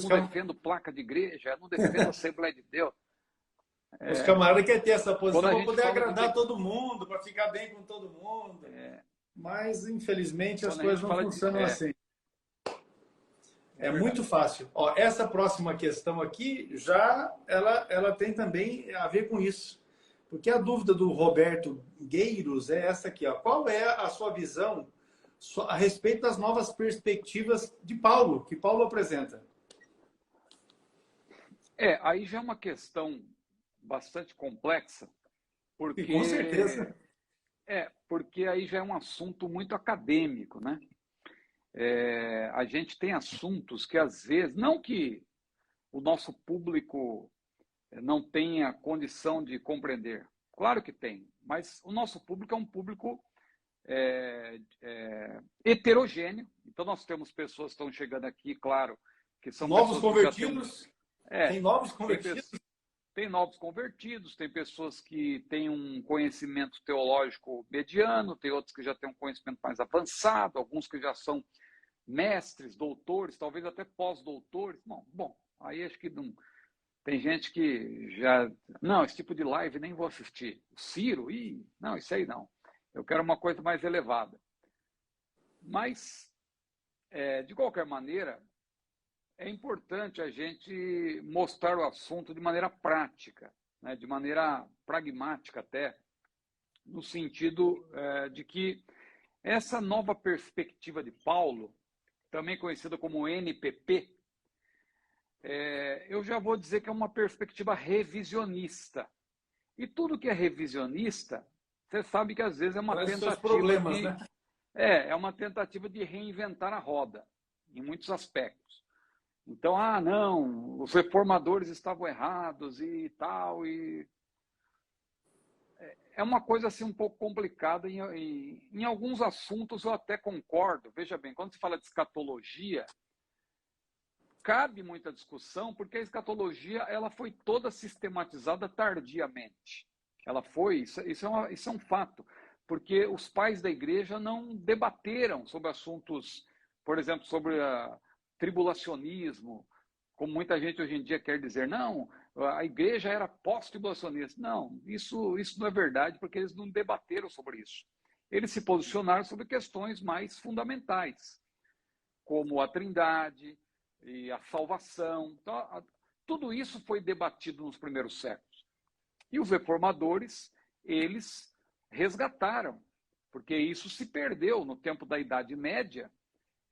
defendo placa de igreja, eu não defendo a Assembleia de Deus. Os camaradas querem ter essa posição para poder agradar todo mundo, para ficar bem com todo mundo. Mas, infelizmente, as coisas não funcionam assim. É muito fácil. Ó, essa próxima questão aqui, ela tem também a ver com isso. Porque a dúvida do Roberto Gueiros é essa aqui. Ó. Qual é a sua visão a respeito das novas perspectivas de Paulo, que Paulo apresenta. Aí já é uma questão bastante complexa, E com certeza. porque aí já é um assunto muito acadêmico, né? A gente tem assuntos que às vezes, não que o nosso público não tenha condição de compreender, claro que tem, mas o nosso público é um público heterogêneo, então nós temos pessoas que estão chegando aqui, claro, que são novos pessoas que já têm convertidos. Tem novos convertidos. Tem novos convertidos, tem pessoas que têm um conhecimento teológico mediano, tem outros que já têm um conhecimento mais avançado, alguns que já são mestres, doutores, talvez até pós-doutores. Bom, aí acho que não. Tem gente que já. Não, esse tipo de live nem vou assistir. O Ciro, não, isso aí não. Eu quero uma coisa mais elevada. Mas, de qualquer maneira, é importante a gente mostrar o assunto de maneira prática, né, de maneira pragmática até, no sentido de que essa nova perspectiva de Paulo, também conhecida como NPP, eu já vou dizer que é uma perspectiva revisionista. E tudo que é revisionista, você sabe que às vezes é uma tentativa né? é uma tentativa de reinventar a roda, em muitos aspectos. Então, não, os reformadores estavam errados e tal, e é uma coisa assim um pouco complicada. Em alguns assuntos eu até concordo. Veja bem, quando se fala de escatologia, cabe muita discussão, porque a escatologia ela foi toda sistematizada tardiamente. Ela foi, isso é um fato, porque os pais da igreja não debateram sobre assuntos, por exemplo, sobre tribulacionismo, como muita gente hoje em dia quer dizer. Não, a igreja era pós-tribulacionista. Não, isso não é verdade, porque eles não debateram sobre isso. Eles se posicionaram sobre questões mais fundamentais, como a Trindade e a salvação. Então, tudo isso foi debatido nos primeiros séculos. E os reformadores, eles resgataram, porque isso se perdeu no tempo da Idade Média,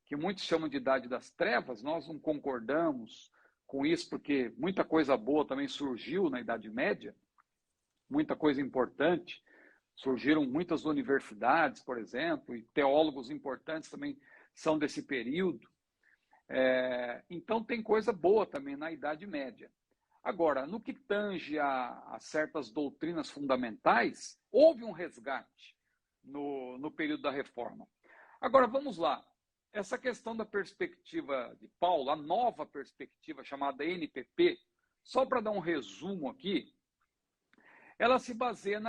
que muitos chamam de Idade das Trevas. Nós não concordamos com isso, porque muita coisa boa também surgiu na Idade Média, muita coisa importante. Surgiram muitas universidades, por exemplo, e teólogos importantes também são desse período. Então tem coisa boa também na Idade Média. Agora, no que tange a certas doutrinas fundamentais, houve um resgate no período da Reforma. Agora, vamos lá. Essa questão da perspectiva de Paulo, a nova perspectiva chamada NPP, só para dar um resumo aqui, ela se baseia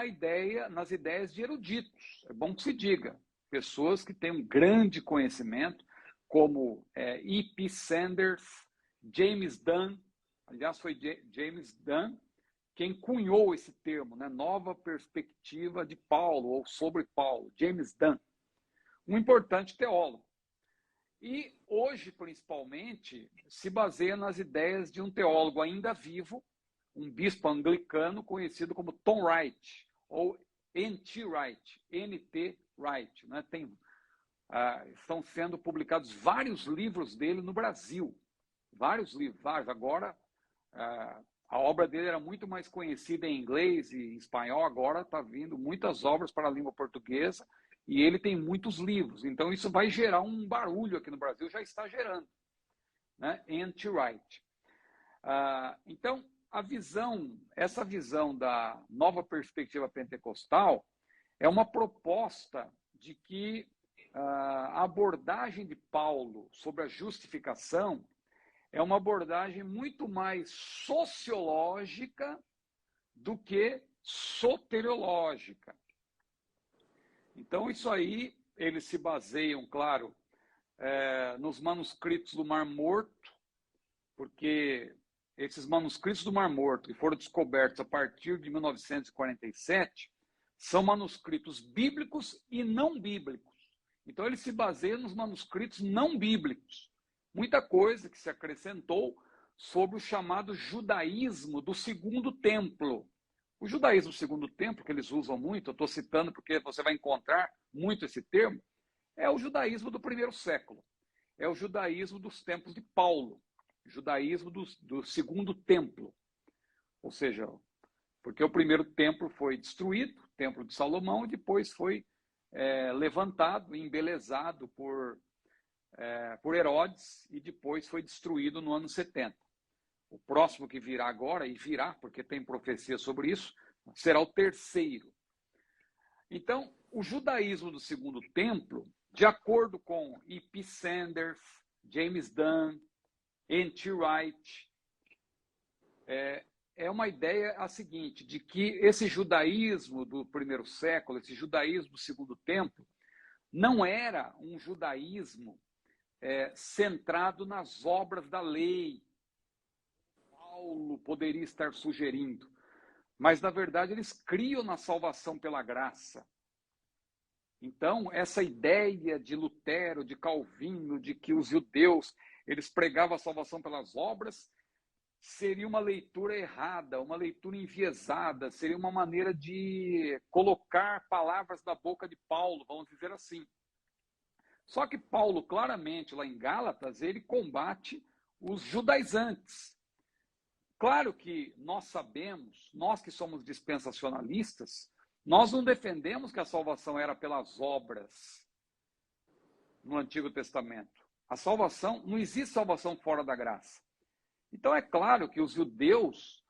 nas ideias de eruditos. É bom que se diga. Pessoas que têm um grande conhecimento, como E.P. Sanders, James Dunn. Aliás, foi James Dunn quem cunhou esse termo, né? Nova perspectiva de Paulo, ou sobre Paulo. James Dunn, um importante teólogo. E hoje, principalmente, se baseia nas ideias de um teólogo ainda vivo, um bispo anglicano conhecido como Tom Wright, ou N.T. Wright, N.T. Wright. Né? Estão sendo publicados vários livros dele no Brasil. Vários livros. Agora, a obra dele era muito mais conhecida em inglês e em espanhol, agora está vindo muitas obras para a língua portuguesa, e ele tem muitos livros. Então, isso vai gerar um barulho aqui no Brasil, já está gerando. Né? N.T. Wright. Então, essa visão da nova perspectiva pentecostal é uma proposta de que a abordagem de Paulo sobre a justificação é uma abordagem muito mais sociológica do que soteriológica. Então, isso aí, eles se baseiam, claro, nos manuscritos do Mar Morto, porque esses manuscritos do Mar Morto, que foram descobertos a partir de 1947, são manuscritos bíblicos e não bíblicos. Então, eles se baseiam nos manuscritos não bíblicos. Muita coisa que se acrescentou sobre o chamado judaísmo do Segundo Templo. O judaísmo do Segundo Templo, que eles usam muito, eu estou citando porque você vai encontrar muito esse termo, É o judaísmo do primeiro século. É o judaísmo dos tempos de Paulo. Judaísmo do segundo templo. Ou seja, porque o primeiro templo foi destruído, o templo de Salomão, e depois foi levantado e embelezado por Herodes, e depois foi destruído no ano 70. O próximo que virá agora, e virá, porque tem profecia sobre isso, será o terceiro. Então, o judaísmo do segundo templo, de acordo com E.P. Sanders, James Dunn, N.T. Wright, é uma ideia a seguinte, de que esse judaísmo do primeiro século, esse judaísmo do segundo templo, não era um judaísmo centrado nas obras da lei. Paulo poderia estar sugerindo, mas na verdade eles criam na salvação pela graça. Então, essa ideia de Lutero, de Calvino, de que os judeus eles pregavam a salvação pelas obras, seria uma leitura errada, uma leitura enviesada, seria uma maneira de colocar palavras na boca de Paulo, vamos dizer assim. Só que Paulo, claramente, lá em Gálatas, ele combate os judaizantes. Claro que nós sabemos, nós que somos dispensacionalistas, nós não defendemos que a salvação era pelas obras no Antigo Testamento. A salvação, não existe salvação fora da graça. Então é claro que os judeus,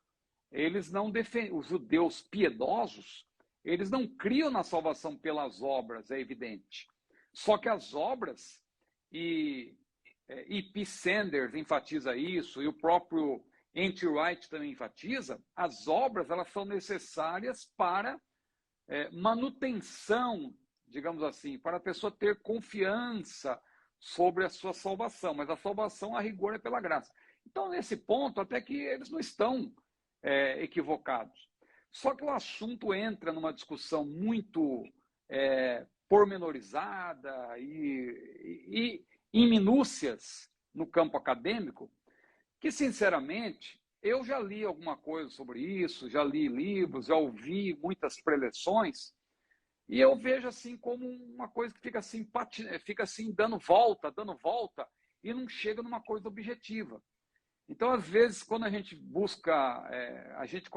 eles não defendem, os judeus piedosos, eles não criam na salvação pelas obras, é evidente. Só que as obras, e E.P. Sanders enfatiza isso, e o próprio N.T. Wright também enfatiza, as obras elas são necessárias para manutenção, digamos assim, para a pessoa ter confiança sobre a sua salvação, mas a salvação, a rigor, é pela graça. Então, nesse ponto, até que eles não estão equivocados. Só que o assunto entra numa discussão muito pormenorizada e em minúcias no campo acadêmico, que, sinceramente, eu já li alguma coisa sobre isso, já li livros, já ouvi muitas preleções, e eu vejo assim como uma coisa que fica assim dando volta, e não chega numa coisa objetiva. Então, às vezes, quando a gente busca, a gente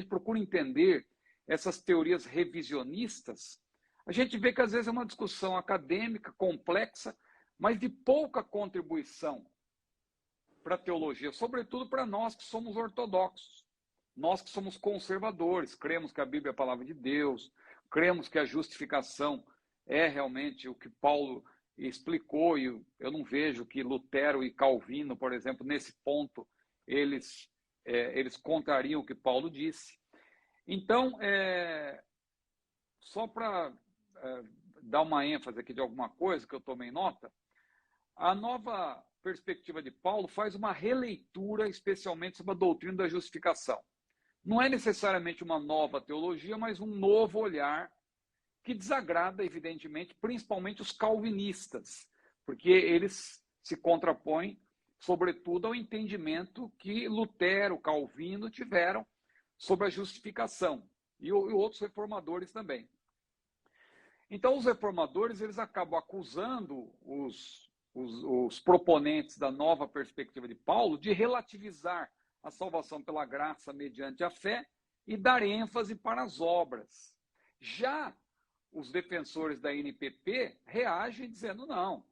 procura entender essas teorias revisionistas, a gente vê que às vezes é uma discussão acadêmica, complexa, mas de pouca contribuição para a teologia, sobretudo para nós que somos ortodoxos, nós que somos conservadores, cremos que a Bíblia é a palavra de Deus, cremos que a justificação é realmente o que Paulo explicou, e eu não vejo que Lutero e Calvino, por exemplo, nesse ponto, eles contrariam o que Paulo disse. Então, só para dar uma ênfase aqui de alguma coisa que eu tomei nota, a nova perspectiva de Paulo faz uma releitura, especialmente sobre a doutrina da justificação. Não é necessariamente uma nova teologia, mas um novo olhar que desagrada, evidentemente, principalmente os calvinistas, porque eles se contrapõem, sobretudo, ao entendimento que Lutero, Calvino tiveram sobre a justificação, e outros reformadores também. Então, os reformadores eles acabam acusando os proponentes da nova perspectiva de Paulo de relativizar a salvação pela graça mediante a fé e dar ênfase para as obras. Já os defensores da NPP reagem dizendo não.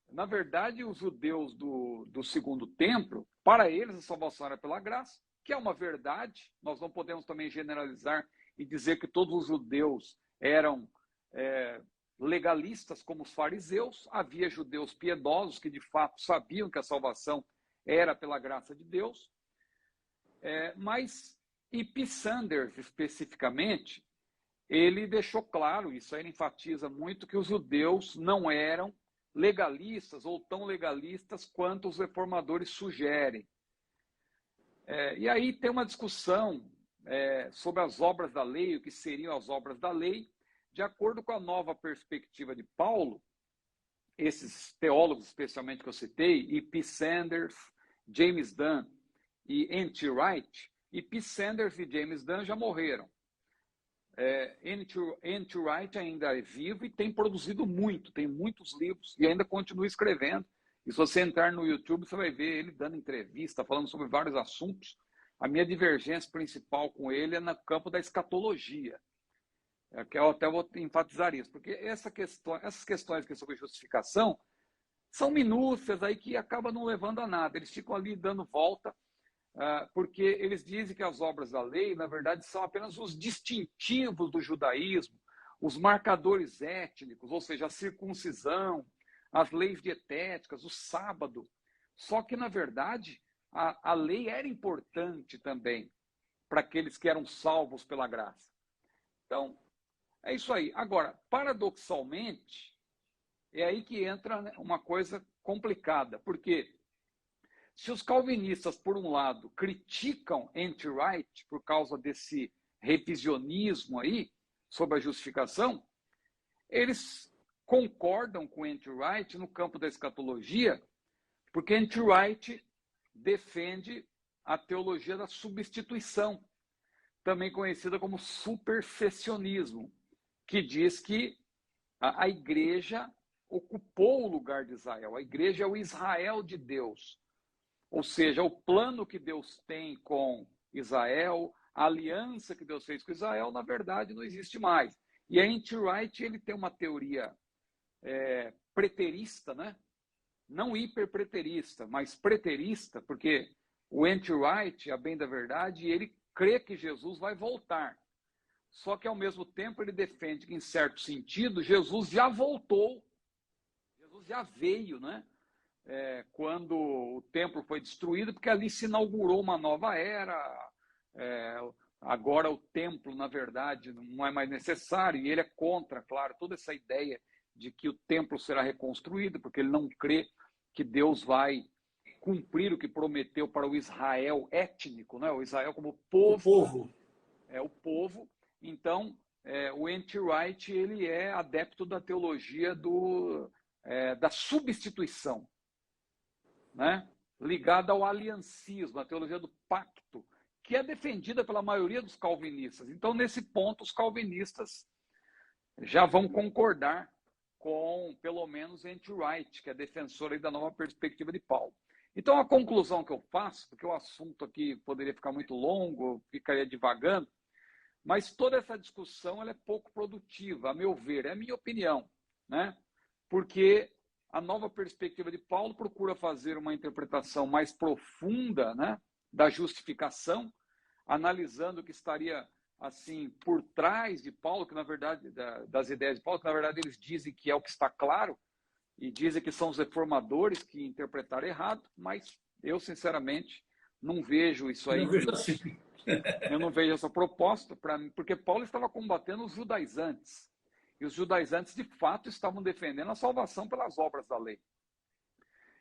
Na verdade, os judeus do segundo templo, para eles a salvação era pela graça, que é uma verdade. Nós não podemos também generalizar e dizer que todos os judeus eram legalistas como os fariseus. Havia judeus piedosos que de fato sabiam que a salvação era pela graça de Deus. Mas E.P. Sanders, especificamente, ele deixou claro, isso aí ele enfatiza muito, que os judeus não eram legalistas ou tão legalistas quanto os reformadores sugerem. E aí tem uma discussão sobre as obras da lei, o que seriam as obras da lei. De acordo com a nova perspectiva de Paulo, esses teólogos, especialmente que eu citei, E.P. Sanders, James Dunn e N.T. Wright, E.P. Sanders e James Dunn já morreram. N.T. Wright ainda é vivo e tem produzido muito, tem muitos livros e ainda continua escrevendo. E se você entrar no YouTube, você vai ver ele dando entrevista, falando sobre vários assuntos. A minha divergência principal com ele é no campo da escatologia. Que eu até vou enfatizar isso, porque essas questões que sobre justificação são minúcias aí que acabam não levando a nada. Eles ficam ali dando volta, porque eles dizem que as obras da lei, na verdade, são apenas os distintivos do judaísmo, os marcadores étnicos, ou seja, a circuncisão, as leis dietéticas, o sábado. Só que, na verdade, a lei era importante também para aqueles que eram salvos pela graça. Então, é isso aí. Agora, paradoxalmente, é aí que entra, né, uma coisa complicada, porque se os calvinistas, por um lado, criticam N.T. Wright por causa desse revisionismo aí sobre a justificação, eles concordam com N.T. Wright no campo da escatologia, porque N.T. Wright defende a teologia da substituição, também conhecida como supersessionismo, que diz que a igreja ocupou o lugar de Israel. A igreja é o Israel de Deus. Ou seja, o plano que Deus tem com Israel, a aliança que Deus fez com Israel, na verdade, não existe mais. E a N.T. Wright, ele tem uma teoria preterista, né? Não hiperpreterista, mas preterista, porque o N.T. Wright, a bem da verdade, ele crê que Jesus vai voltar. Só que, ao mesmo tempo, ele defende que, em certo sentido, Jesus já voltou. Jesus já veio, né? Quando o templo foi destruído, porque ali se inaugurou uma nova era. Agora o templo, na verdade, não é mais necessário, e ele é contra, claro, toda essa ideia de que o templo será reconstruído, porque ele não crê que Deus vai cumprir o que prometeu para o Israel étnico, né? O Israel como povo. O povo. Então, o N.T. Wright, ele é adepto da teologia da substituição, né? Ligada ao aliancismo, a teologia do pacto, que é defendida pela maioria dos calvinistas. Então, nesse ponto, os calvinistas já vão concordar com, pelo menos, N.T. Wright, que é defensor aí da nova perspectiva de Paulo. Então, a conclusão que eu faço, porque o assunto aqui poderia ficar muito longo, eu ficaria divagando, mas toda essa discussão ela é pouco produtiva, a meu ver, é a minha opinião, né? Porque a nova perspectiva de Paulo procura fazer uma interpretação mais profunda, né, da justificação, analisando o que estaria assim por trás de Paulo, que na verdade das ideias de Paulo, que na verdade eles dizem que é o que está claro e dizem que são os reformadores que interpretaram errado, mas eu sinceramente não vejo isso aí. Eu vejo assim. Eu não vejo essa proposta, porque Paulo estava combatendo os judaizantes. E os judaizantes, de fato, estavam defendendo a salvação pelas obras da lei.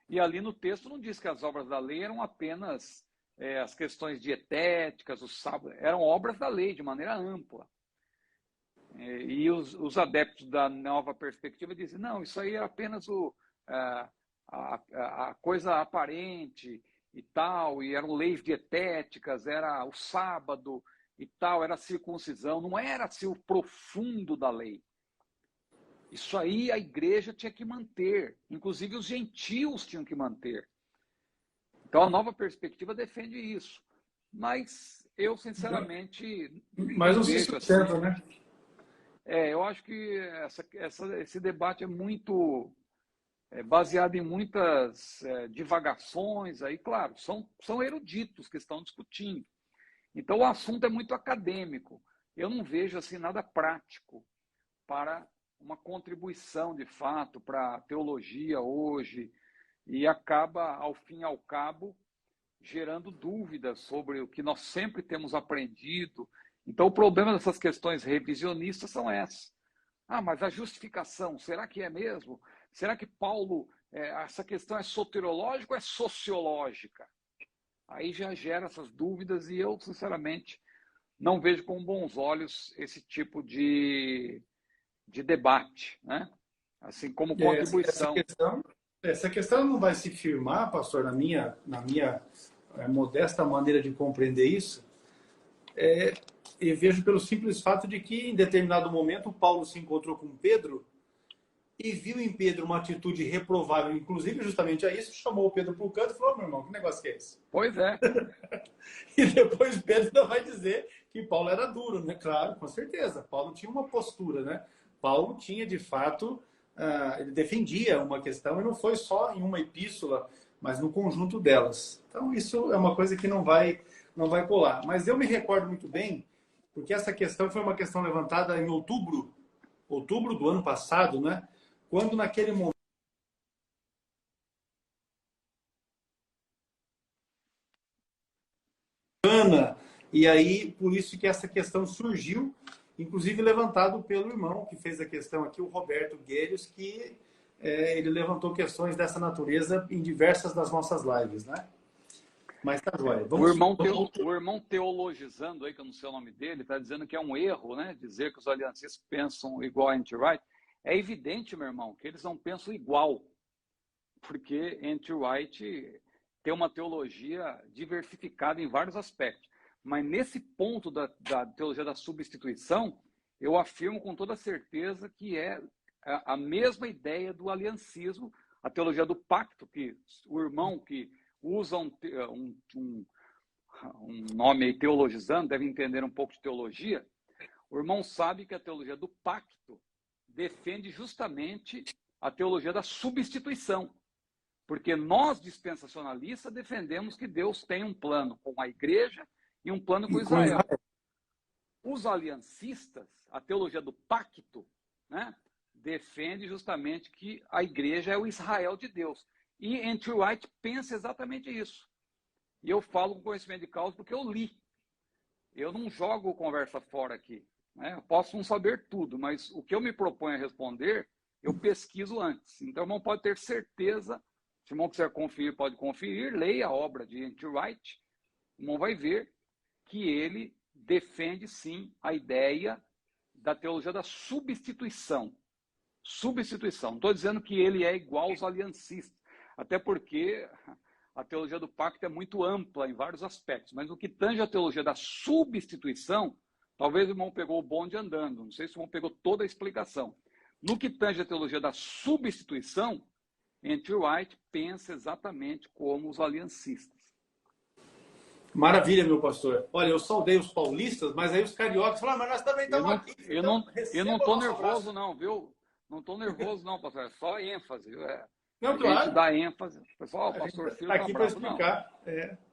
E ali no texto não diz que as obras da lei eram apenas as questões dietéticas, os sábados, eram obras da lei de maneira ampla. E os adeptos da nova perspectiva dizem, não, isso aí é apenas a coisa aparente e tal, e eram leis dietéticas, era o sábado e tal, era a circuncisão, não era assim o profundo da lei. Isso aí a igreja tinha que manter, inclusive os gentios tinham que manter. Então a nova perspectiva defende isso. Mas eu, sinceramente, mas não se sustenta, assim, né? Eu acho que esse debate é muito baseado em muitas divagações aí, claro, são eruditos que estão discutindo. Então o assunto é muito acadêmico. Eu não vejo assim nada prático para uma contribuição de fato para a teologia hoje, e acaba, ao fim e ao cabo, gerando dúvidas sobre o que nós sempre temos aprendido. Então o problema dessas questões revisionistas são essas. Mas a justificação, será que é mesmo? Será que Paulo, essa questão é soteriológica ou é sociológica? Aí já gera essas dúvidas e eu, sinceramente, não vejo com bons olhos esse tipo de debate, né? Assim como contribuição. Essa questão não vai se firmar, pastor, na minha modesta maneira de compreender isso, e vejo pelo simples fato de que, em determinado momento, Paulo se encontrou com Pedro e viu em Pedro uma atitude reprovável, inclusive justamente a isso, chamou o Pedro para o canto e falou: meu irmão, que negócio que é esse? Pois é. E depois Pedro ainda vai dizer que Paulo era duro, né? Claro, com certeza. Paulo tinha uma postura, né? Paulo tinha, de fato, ele defendia uma questão e não foi só em uma epístola, mas no conjunto delas. Então, isso é uma coisa que não vai colar. Mas eu me recordo muito bem, porque essa questão foi uma questão levantada em outubro do ano passado, né? Quando naquele momento e aí por isso que essa questão surgiu, inclusive levantado pelo irmão que fez a questão aqui, o Roberto Guedes, que ele levantou questões dessa natureza em diversas das nossas lives, né? Mas tá joia. O irmão teologizando aí, que eu não sei o nome dele, está dizendo que é um erro, né? Dizer que os aliancistas pensam igual a N.T. Wright. É evidente, meu irmão, que eles não pensam igual, porque N.T. Wright tem uma teologia diversificada em vários aspectos. Mas nesse ponto da teologia da substituição, eu afirmo com toda certeza que é a mesma ideia do aliancismo, a teologia do pacto, que o irmão que usa um nome aí teologizando, deve entender um pouco de teologia, o irmão sabe que a teologia do pacto defende justamente a teologia da substituição. Porque nós, dispensacionalistas, defendemos que Deus tem um plano com a igreja e um plano com Israel. Os aliancistas, a teologia do pacto, né, defende justamente que a igreja é o Israel de Deus. E N.T. Wright pensa exatamente isso. E eu falo com conhecimento de causa porque eu li. Eu não jogo conversa fora aqui, né? Eu posso não saber tudo, mas o que eu me proponho a responder, eu pesquiso antes. Então, o irmão pode ter certeza. Se o irmão quiser conferir, pode conferir. Leia a obra de N.T. Wright. O irmão vai ver que ele defende, sim, a ideia da teologia da substituição. Substituição. Não estou dizendo que ele é igual aos aliancistas, até porque a teologia do pacto é muito ampla em vários aspectos, mas no que tange a teologia da substituição, talvez o irmão pegou o bonde andando, não sei se o irmão pegou toda a explicação. No que tange a teologia da substituição, N.T. Wright pensa exatamente como os aliancistas. Maravilha, meu pastor. Olha, eu saudei os paulistas, mas aí os cariocas falaram: mas nós também estamos aqui. Eu não estou nervoso, não, viu? Não estou nervoso, não, pastor. É só ênfase. Não, a claro. gente dá ênfase. Pessoal, o pastor Ciro está aqui para explicar.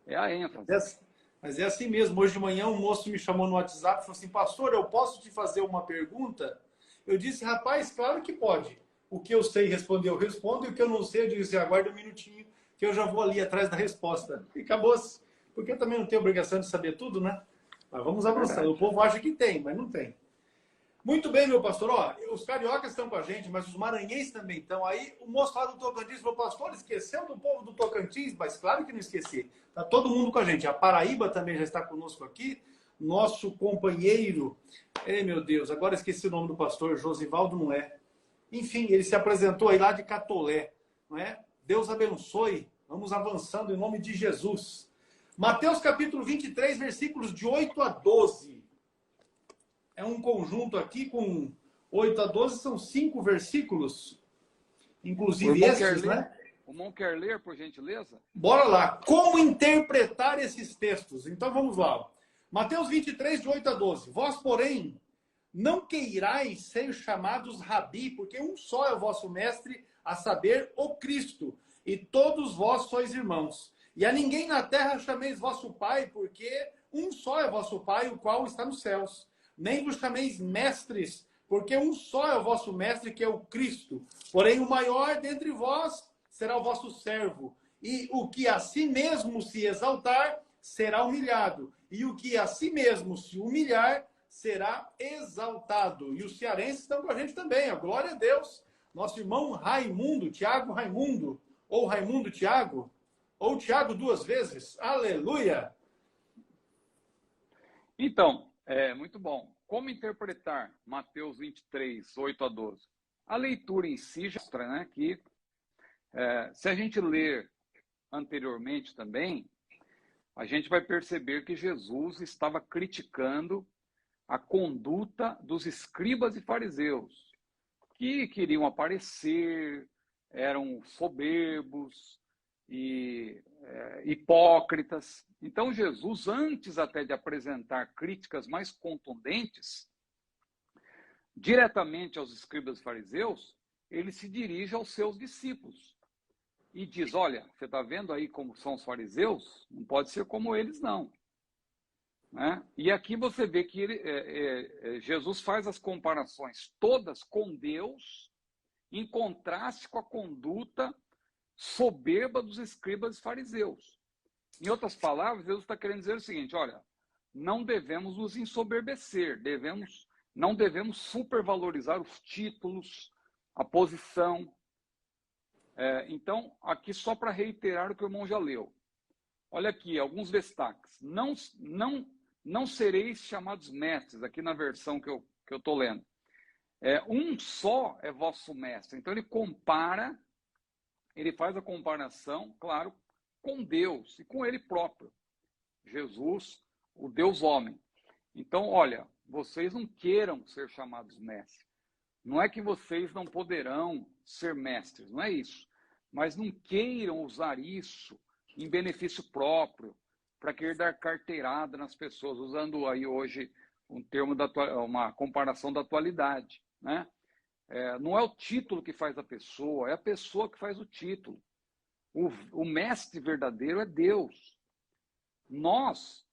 É a ênfase. Mas é assim mesmo. Hoje de manhã um moço me chamou no WhatsApp e falou assim: pastor, eu posso te fazer uma pergunta? Eu disse: rapaz, claro que pode. O que eu sei responder, eu respondo. E o que eu não sei, eu disse: aguarda um minutinho, que eu já vou ali atrás da resposta. E acabou-se. Porque eu também não tenho obrigação de saber tudo, né? Mas vamos avançando. O povo acha que tem, mas não tem. Muito bem, meu pastor. Ó, os cariocas estão com a gente, mas os maranhenses também estão. Aí o moço lá do Tocantins falou: pastor, esqueceu do povo do Tocantins? Mas claro que não esqueci. Está todo mundo com a gente. A Paraíba também já está conosco aqui. Nosso companheiro. Ei, meu Deus, agora esqueci o nome do pastor. Josivaldo não é. Enfim, ele se apresentou aí lá de Catolé. Não é? Deus abençoe. Vamos avançando em nome de Jesus. Mateus capítulo 23, versículos de 8 a 12. É um conjunto aqui com 8 a 12, são 5 versículos, inclusive esses, né? O irmão quer ler, por gentileza? Bora lá. Como interpretar esses textos? Então vamos lá. Mateus 23, de 8 a 12. Vós, porém, não queirais ser chamados rabi, porque um só é o vosso mestre, a saber, o Cristo, e todos vós sois irmãos. E a ninguém na terra chameis vosso pai, porque um só é vosso pai, o qual está nos céus. Nem vos chameis mestres, porque um só é o vosso mestre, que é o Cristo. Porém, o maior dentre vós será o vosso servo. E o que a si mesmo se exaltar, será humilhado. E o que a si mesmo se humilhar, será exaltado. E os cearenses estão com a gente também, ó. Glória a Deus. Nosso irmão Raimundo, Tiago Raimundo, ou Raimundo Tiago, ou Tiago 2 vezes. Aleluia! Então, muito bom. Como interpretar Mateus 23, 8 a 12? A leitura em si já mostra, né, que se a gente ler anteriormente também, a gente vai perceber que Jesus estava criticando a conduta dos escribas e fariseus, que queriam aparecer, eram soberbos e hipócritas. Então Jesus, antes até de apresentar críticas mais contundentes diretamente aos escribas e fariseus, ele se dirige aos seus discípulos e diz: olha, você está vendo aí como são os fariseus? Não pode ser como eles, não. Né? E aqui você vê que Jesus faz as comparações todas com Deus, em contraste com a conduta soberba dos escribas e fariseus. Em outras palavras, Jesus está querendo dizer o seguinte: olha, não devemos nos ensoberbecer, não devemos supervalorizar os títulos, a posição. Então, aqui só para reiterar o que o irmão já leu. Olha aqui, alguns destaques. Não sereis chamados mestres, aqui na versão que eu estou lendo. Um só é vosso mestre. Então, ele faz a comparação, claro, com Deus e com ele próprio. Jesus, o Deus homem. Então, olha, vocês não queiram ser chamados mestres. Não é que vocês não poderão ser mestres, não é isso. Mas não queiram usar isso em benefício próprio, para querer dar carteirada nas pessoas, usando aí hoje um termo, uma comparação da atualidade. Né? Não é o título que faz a pessoa, é a pessoa que faz o título. O mestre verdadeiro é Deus. Nós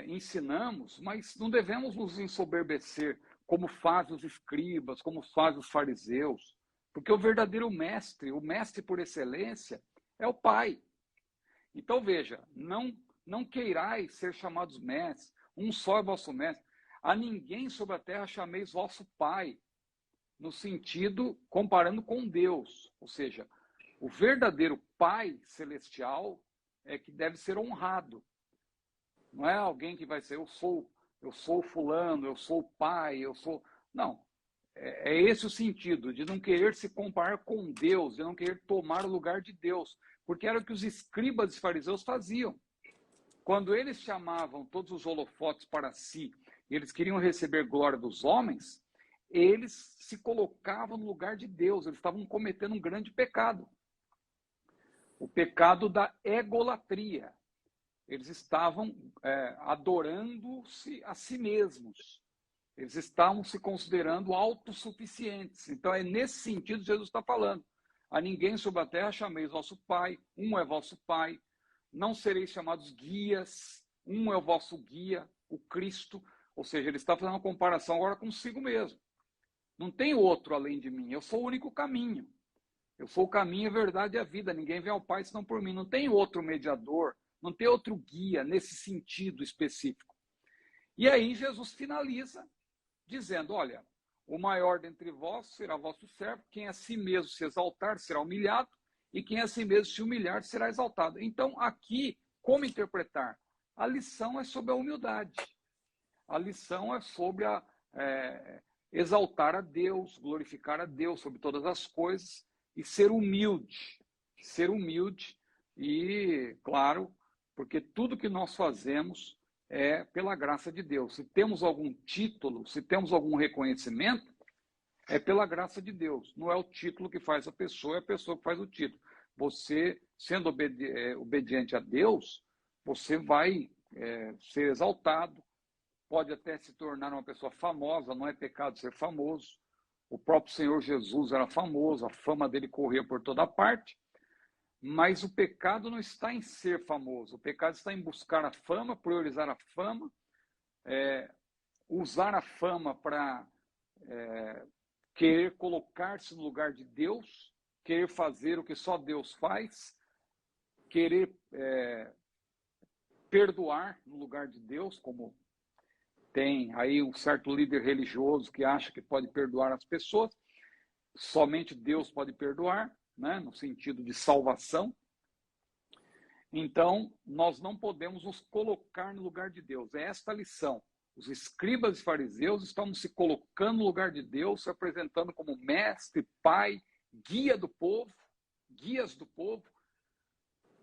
ensinamos, mas não devemos nos ensoberbecer, como fazem os escribas, como fazem os fariseus, porque o verdadeiro mestre, o mestre por excelência, é o Pai. Então veja, não queirais ser chamados mestres, um só é vosso mestre. A ninguém sobre a terra chameis vosso Pai, no sentido comparando com Deus, ou seja, o verdadeiro Pai celestial é que deve ser honrado. Não é alguém que vai ser, eu sou fulano, eu sou pai, eu sou... Não, é esse o sentido, de não querer se comparar com Deus, de não querer tomar o lugar de Deus, porque era o que os escribas e fariseus faziam. Quando eles chamavam todos os holofotes para si, e eles queriam receber glória dos homens, eles se colocavam no lugar de Deus, eles estavam cometendo um grande pecado. O pecado da egolatria. Eles estavam adorando-se a si mesmos. Eles estavam se considerando autossuficientes. Então, é nesse sentido que Jesus está falando. A ninguém sobre a terra chameis vosso Pai, um é vosso Pai. Não sereis chamados guias, um é o vosso guia, o Cristo. Ou seja, ele está fazendo uma comparação agora consigo mesmo. Não tem outro além de mim. Eu sou o único caminho. Eu sou o caminho, a verdade e a vida. Ninguém vem ao Pai senão por mim. Não tem outro mediador. Não tem outro guia nesse sentido específico. E aí Jesus finaliza dizendo: olha, o maior dentre vós será vosso servo, quem a si mesmo se exaltar será humilhado, e quem a si mesmo se humilhar será exaltado. Então, aqui, como interpretar? A lição é sobre a humildade. A lição é sobre exaltar a Deus, glorificar a Deus sobre todas as coisas e ser humilde. Ser humilde e, claro, porque tudo que nós fazemos é pela graça de Deus. Se temos algum título, se temos algum reconhecimento, é pela graça de Deus. Não é o título que faz a pessoa, é a pessoa que faz o título. Você, sendo obediente a Deus, você vai ser exaltado, pode até se tornar uma pessoa famosa, não é pecado ser famoso. O próprio Senhor Jesus era famoso, a fama dele corria por toda parte. Mas o pecado não está em ser famoso, o pecado está em buscar a fama, priorizar a fama, usar a fama para querer colocar-se no lugar de Deus, querer fazer o que só Deus faz, querer perdoar no lugar de Deus, como tem aí um certo líder religioso que acha que pode perdoar as pessoas, somente Deus pode perdoar, né, no sentido de salvação. Então, nós não podemos nos colocar no lugar de Deus. É esta a lição. Os escribas e fariseus estavam se colocando no lugar de Deus, se apresentando como mestre, pai, guia do povo, guias do povo,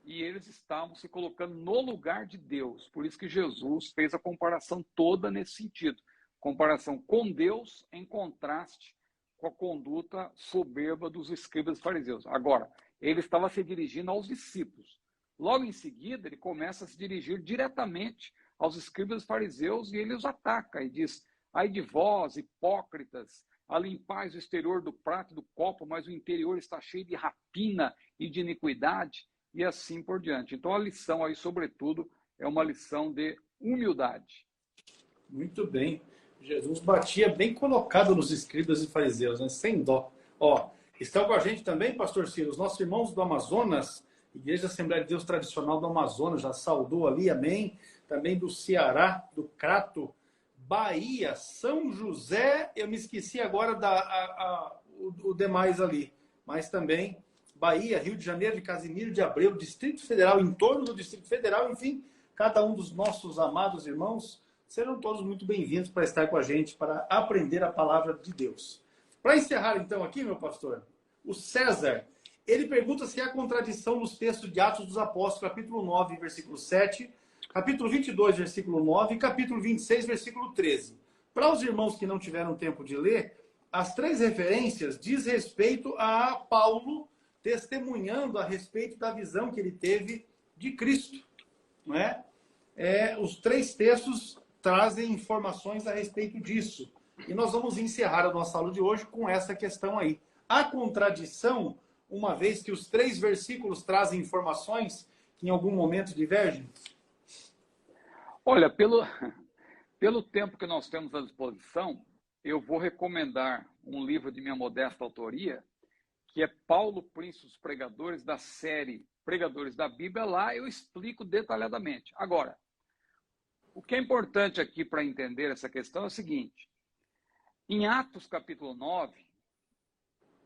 e eles estavam se colocando no lugar de Deus. Por isso que Jesus fez a comparação toda nesse sentido. comparação com Deus em contraste com a conduta soberba dos escribas e fariseus. Agora, ele estava se dirigindo aos discípulos. Logo em seguida, ele começa a se dirigir diretamente aos escribas e fariseus e ele os ataca e diz: ai de vós, hipócritas, a limpais o exterior do prato e do copo, mas o interior está cheio de rapina e de iniquidade, e assim por diante. Então, a lição aí, sobretudo, é uma lição de humildade. Muito bem. Jesus batia bem colocado nos escribas e fariseus, né? Sem dó. Ó, estão com a gente também, pastor Ciro, os nossos irmãos do Amazonas, Igreja Assembleia de Deus Tradicional do Amazonas, já saudou ali, amém. Também do Ceará, do Crato, Bahia, São José, eu me esqueci agora o demais ali, mas também Bahia, Rio de Janeiro, de Casimiro de Abreu, Distrito Federal, em torno do Distrito Federal, enfim, cada um dos nossos amados irmãos, serão todos muito bem-vindos para estar com a gente, para aprender a palavra de Deus. Para encerrar então aqui, meu pastor, o César, ele pergunta se há contradição nos textos de Atos dos Apóstolos, capítulo 9, versículo 7, capítulo 22, versículo 9 e capítulo 26, versículo 13. Para os irmãos que não tiveram tempo de ler, as três referências diz respeito a Paulo testemunhando a respeito da visão que ele teve de Cristo. Não é? Os três textos trazem informações a respeito disso. E nós vamos encerrar a nossa aula de hoje com essa questão aí. Há contradição, uma vez que os três versículos trazem informações que em algum momento divergem? Olha, pelo tempo que nós temos à disposição, eu vou recomendar um livro de minha modesta autoria, que é Paulo, Príncipe dos Pregadores, da série Pregadores da Bíblia. Lá eu explico detalhadamente. Agora, o que é importante aqui para entender essa questão é o seguinte: em Atos capítulo 9,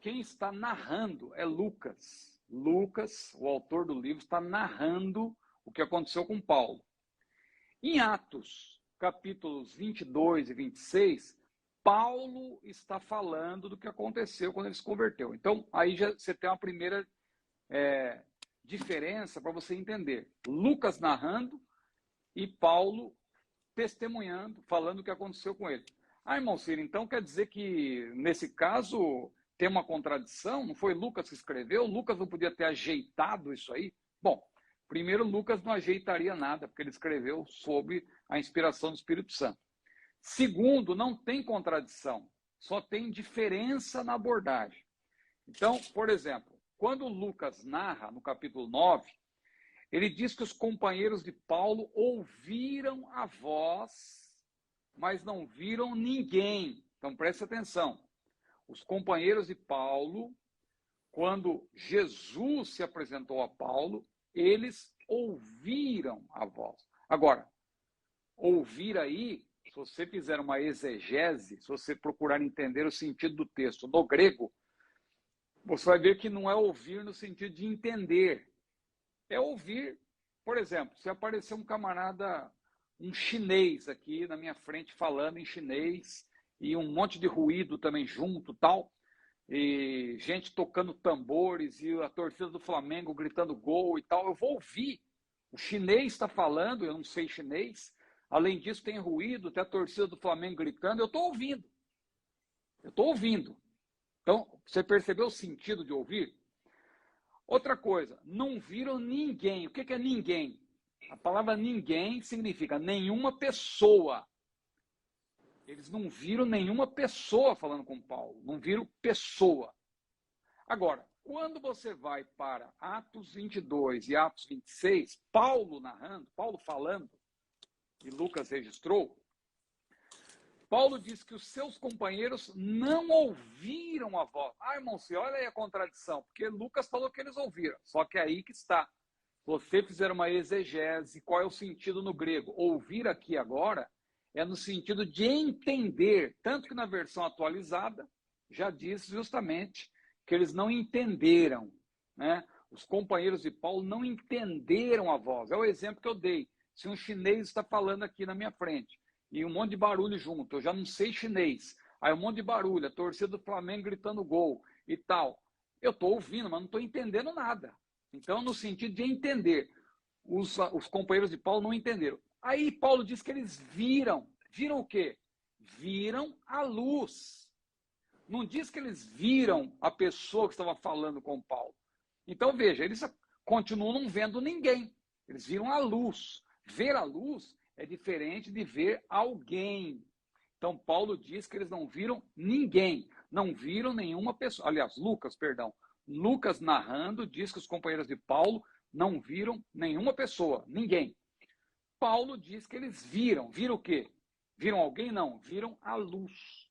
quem está narrando é Lucas. Lucas, o autor do livro, está narrando o que aconteceu com Paulo. Em Atos, capítulos 22 e 26, Paulo está falando do que aconteceu quando ele se converteu. Então, aí já você tem uma primeira diferença para você entender. Lucas narrando e Paulo testemunhando, falando o que aconteceu com ele. Irmão Ciro, então quer dizer que, nesse caso, tem uma contradição? Não foi Lucas que escreveu? Lucas não podia ter ajeitado isso aí? Bom, primeiro, Lucas não ajeitaria nada, porque ele escreveu sobre a inspiração do Espírito Santo. Segundo, não tem contradição, só tem diferença na abordagem. Então, por exemplo, quando Lucas narra, no capítulo 9, ele diz que os companheiros de Paulo ouviram a voz, mas não viram ninguém. Então, preste atenção. Os companheiros de Paulo, quando Jesus se apresentou a Paulo, eles ouviram a voz. Agora, ouvir aí, se você fizer uma exegese, se você procurar entender o sentido do texto no grego, você vai ver que não é ouvir no sentido de entender. É ouvir, por exemplo, se aparecer um camarada, um chinês aqui na minha frente falando em chinês, e um monte de ruído também junto, tal, e gente tocando tambores, e a torcida do Flamengo gritando gol e tal, eu vou ouvir. O chinês está falando, eu não sei chinês, além disso tem ruído, tem a torcida do Flamengo gritando, eu estou ouvindo. Eu estou ouvindo. Então, você percebeu o sentido de ouvir? Outra coisa, não viram ninguém. O que é ninguém? A palavra ninguém significa nenhuma pessoa. Eles não viram nenhuma pessoa falando com Paulo. Não viram pessoa. Agora, quando você vai para Atos 22 e Atos 26, Paulo narrando, Paulo falando, e Lucas registrou, Paulo diz que os seus companheiros não ouviram a voz. Irmão, você olha aí a contradição, porque Lucas falou que eles ouviram, só que é aí que está. Se você fizer uma exegese, qual é o sentido no grego? Ouvir aqui agora é no sentido de entender, tanto que na versão atualizada já diz justamente que eles não entenderam, né? Os companheiros de Paulo não entenderam a voz. É o exemplo que eu dei. Se um chinês está falando aqui na minha frente, e um monte de barulho junto, eu já não sei chinês, aí um monte de barulho, a torcida do Flamengo gritando gol e tal. Eu estou ouvindo, mas não estou entendendo nada. Então, no sentido de entender, os companheiros de Paulo não entenderam. Aí Paulo diz que eles viram. Viram o quê? viram a luz. Não diz que eles viram a pessoa que estava falando com Paulo. Então, veja, eles continuam não vendo ninguém. Eles viram a luz. Ver a luz é diferente de ver alguém. Então, Paulo diz que eles não viram ninguém. Não viram nenhuma pessoa. Aliás, Lucas narrando diz que os companheiros de Paulo não viram nenhuma pessoa, ninguém. Paulo diz que eles viram. Viram o quê? Viram alguém? Não, viram a luz.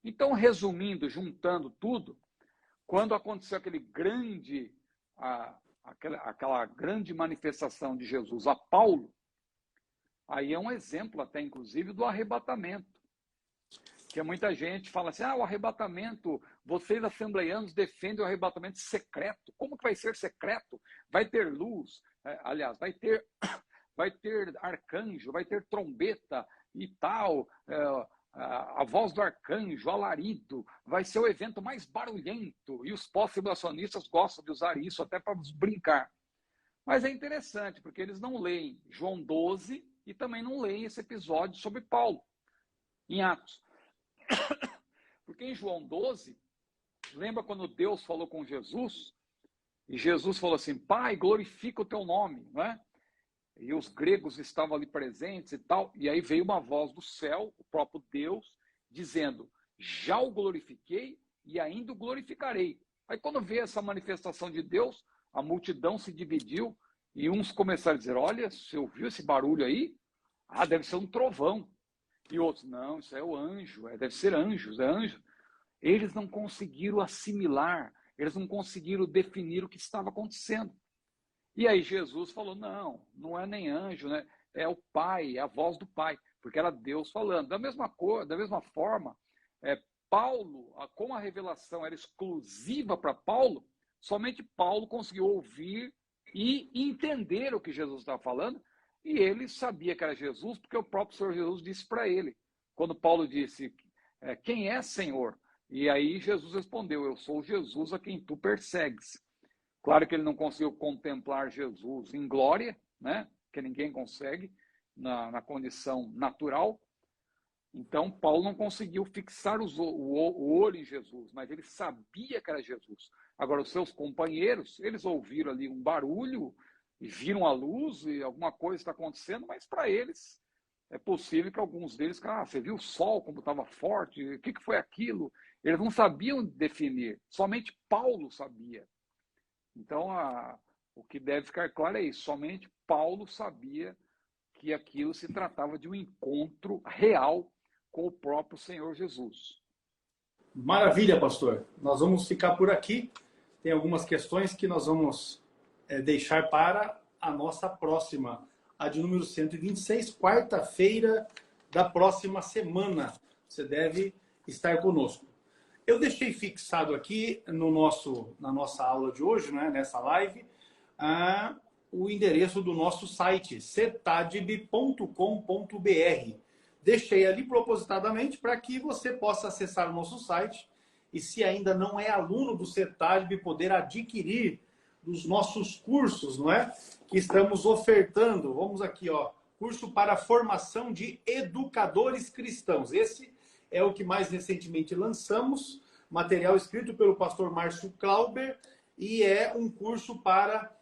Então, resumindo, juntando tudo, quando aconteceu aquela grande manifestação de Jesus a Paulo, aí é um exemplo até, inclusive, do arrebatamento. Que muita gente fala assim, o arrebatamento, vocês assembleianos defendem o arrebatamento secreto. Como que vai ser secreto? Vai ter luz, aliás, vai ter arcanjo, vai ter trombeta e tal, a voz do arcanjo, alarido, vai ser o evento mais barulhento, e os pós-tribulacionistas gostam de usar isso até para brincar. Mas é interessante, porque eles não leem João 12 e também não leem esse episódio sobre Paulo, em Atos. Porque em João 12, lembra quando Deus falou com Jesus? E Jesus falou assim, Pai, glorifica o teu nome, não é? E os gregos estavam ali presentes e tal, e aí veio uma voz do céu, o próprio Deus, dizendo, já o glorifiquei e ainda o glorificarei. Aí quando veio essa manifestação de Deus, a multidão se dividiu e uns começaram a dizer, olha, você ouviu esse barulho aí? Deve ser um trovão. E outros, não, isso é o anjo, deve ser anjos, é anjo. Eles não conseguiram assimilar, eles não conseguiram definir o que estava acontecendo. E aí Jesus falou, não é nem anjo, né? É o Pai, é a voz do Pai, porque era Deus falando. Da mesma forma, Paulo, como a revelação era exclusiva para Paulo, somente Paulo conseguiu ouvir e entender o que Jesus estava falando, e ele sabia que era Jesus, porque o próprio Senhor Jesus disse para ele, quando Paulo disse, quem é Senhor? E aí Jesus respondeu, eu sou Jesus a quem tu persegues. Claro que ele não conseguiu contemplar Jesus em glória, né? Que ninguém consegue na condição natural. Então, Paulo não conseguiu fixar o olho em Jesus, mas ele sabia que era Jesus. Agora, os seus companheiros, eles ouviram ali um barulho e viram a luz e alguma coisa está acontecendo, mas para eles é possível que alguns deles, você viu o sol como estava forte, o que foi aquilo? Eles não sabiam definir, somente Paulo sabia. Então, o que deve ficar claro é isso, somente Paulo sabia que aquilo se tratava de um encontro real com o próprio Senhor Jesus. Maravilha, pastor. Nós vamos ficar por aqui. Tem algumas questões que nós vamos deixar para a nossa próxima, a de número 126, quarta-feira da próxima semana. Você deve estar conosco. Eu deixei fixado aqui na nossa aula de hoje, né, nessa live, o endereço do nosso site, cetadib.com.br. Deixei ali propositadamente para que você possa acessar o nosso site e, se ainda não é aluno do CETADIB, poder adquirir dos nossos cursos, não é? Que estamos ofertando. Vamos aqui, curso para formação de educadores cristãos. Esse é o que mais recentemente lançamos, material escrito pelo pastor Márcio Clauber, e é um curso para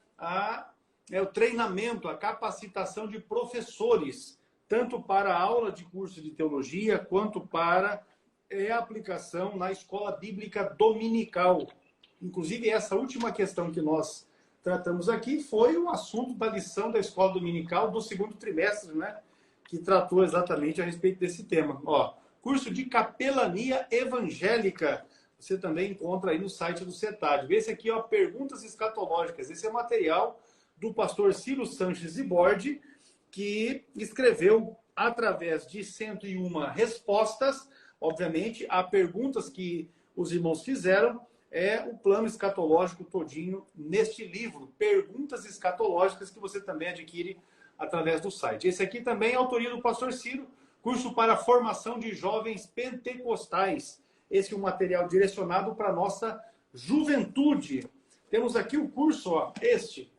o treinamento, a capacitação de professores, tanto para a aula de curso de teologia, quanto para a aplicação na escola bíblica dominical. Inclusive, essa última questão que nós tratamos aqui foi o assunto da lição da escola dominical do segundo trimestre, né? Que tratou exatamente a respeito desse tema. Curso de capelania evangélica, você também encontra aí no site do CETAD. Esse aqui, perguntas escatológicas. Esse é o material do pastor Ciro Sanches Ibordi, que escreveu através de 101 respostas, obviamente, a perguntas que os irmãos fizeram, o plano escatológico todinho neste livro, Perguntas Escatológicas, que você também adquire através do site. Esse aqui também é autoria do pastor Ciro, curso para formação de jovens pentecostais. Esse é um material direcionado para a nossa juventude. Temos aqui o curso,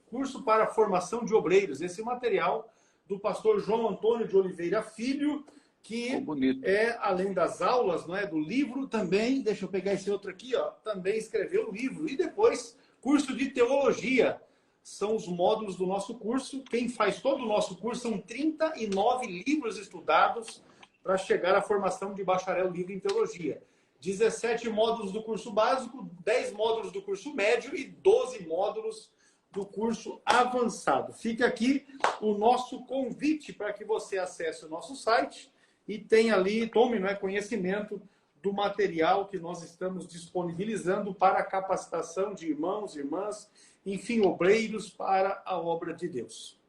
curso para formação de obreiros. Esse material do pastor João Antônio de Oliveira Filho, que bonito. além das aulas, não é, do livro, também, deixa eu pegar esse outro aqui, ó, também escreveu o livro. E depois, curso de teologia. São os módulos do nosso curso. Quem faz todo o nosso curso são 39 livros estudados para chegar à formação de bacharel livre em teologia. 17 módulos do curso básico, 10 módulos do curso médio e 12 módulos do curso avançado. Fica aqui o nosso convite para que você acesse o nosso site e tenha ali, tome, né, conhecimento do material que nós estamos disponibilizando para a capacitação de irmãos, irmãs, enfim, obreiros para a obra de Deus.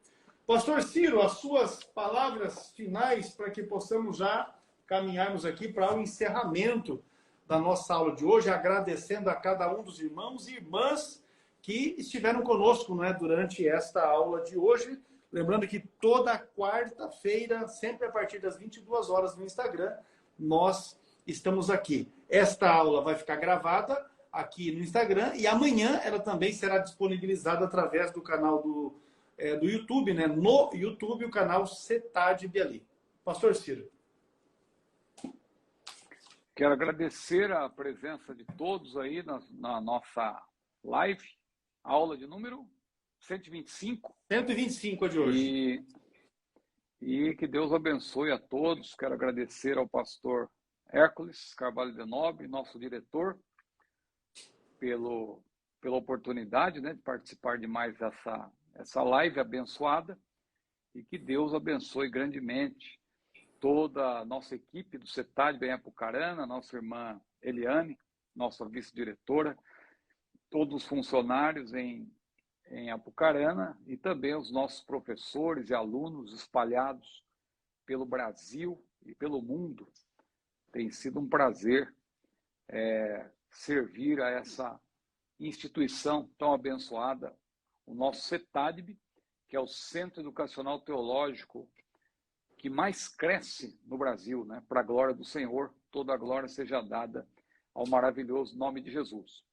Pastor Ciro, as suas palavras finais para que possamos já caminharmos aqui para o encerramento da nossa aula de hoje, agradecendo a cada um dos irmãos e irmãs que estiveram conosco, né, durante esta aula de hoje. Lembrando que toda quarta-feira, sempre a partir das 22 horas no Instagram, nós estamos aqui. Esta aula vai ficar gravada aqui no Instagram e amanhã ela também será disponibilizada através do canal do YouTube, né? No YouTube, o canal CETAD Biali. Pastor Ciro. Quero agradecer a presença de todos aí na nossa live, aula de número 125. 125 a de hoje. E que Deus abençoe a todos. Quero agradecer ao pastor Hércules Carvalho de Nobre, nosso diretor, pela oportunidade, né, de participar de mais essa live abençoada, e que Deus abençoe grandemente toda a nossa equipe do CETAD em Apucarana, nossa irmã Eliane, nossa vice-diretora, todos os funcionários em Apucarana e também os nossos professores e alunos espalhados pelo Brasil e pelo mundo. Tem sido um prazer servir a essa instituição tão abençoada, o nosso CETADB, que é o Centro Educacional Teológico que mais cresce no Brasil, né? Para a glória do Senhor, toda a glória seja dada ao maravilhoso nome de Jesus.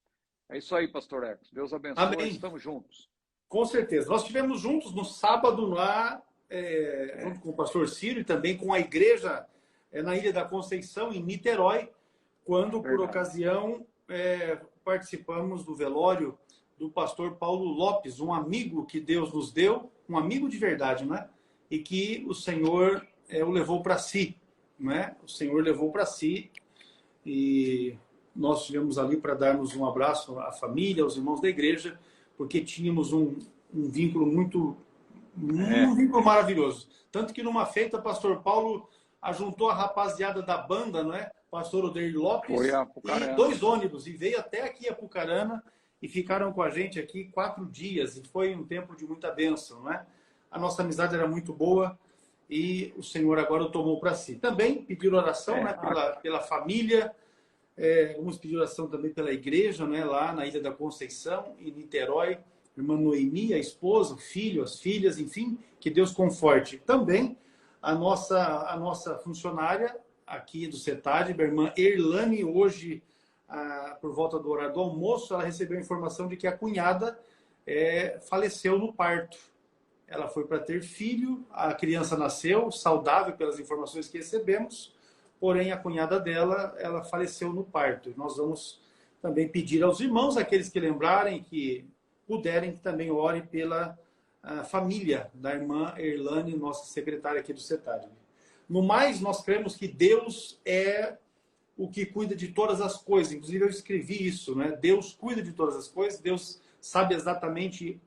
É isso aí, pastor Hércules. Deus abençoe. Amém. Estamos juntos. Com certeza. Nós estivemos juntos no sábado lá, junto com o pastor Ciro e também com a igreja na Ilha da Conceição, em Niterói, quando, por ocasião, participamos do velório do pastor Paulo Lopes, um amigo que Deus nos deu, um amigo de verdade, né? E que o Senhor o levou para si, né? O Senhor levou para si e nós estivemos ali para darmos um abraço à família, aos irmãos da igreja, porque tínhamos um vínculo um vínculo maravilhoso. Tanto que numa feita, pastor Paulo ajuntou a rapaziada da banda, não é? Pastor Odeir Lopes e 2 ônibus, e veio até aqui a Apucarana e ficaram com a gente aqui 4 dias, e foi um tempo de muita bênção, não é? A nossa amizade era muito boa e o Senhor agora o tomou para si. Também pedir oração, né, pela família, vamos pedir oração também pela igreja, né, lá na Ilha da Conceição, em Niterói, irmã Noemi, a esposa, o filho, as filhas, enfim, que Deus conforte. Também a nossa funcionária aqui do CETAD, a irmã Erlane, hoje, por volta do horário do almoço, ela recebeu a informação de que a cunhada faleceu no parto. Ela foi para ter filho, a criança nasceu saudável pelas informações que recebemos, porém a cunhada dela, ela faleceu no parto. Nós vamos também pedir aos irmãos, aqueles que lembrarem, que puderem, que também orem pela família da irmã Erlane, nossa secretária aqui do CETAD. No mais, nós cremos que Deus é o que cuida de todas as coisas. Inclusive, eu escrevi isso, né? Deus cuida de todas as coisas, Deus sabe exatamente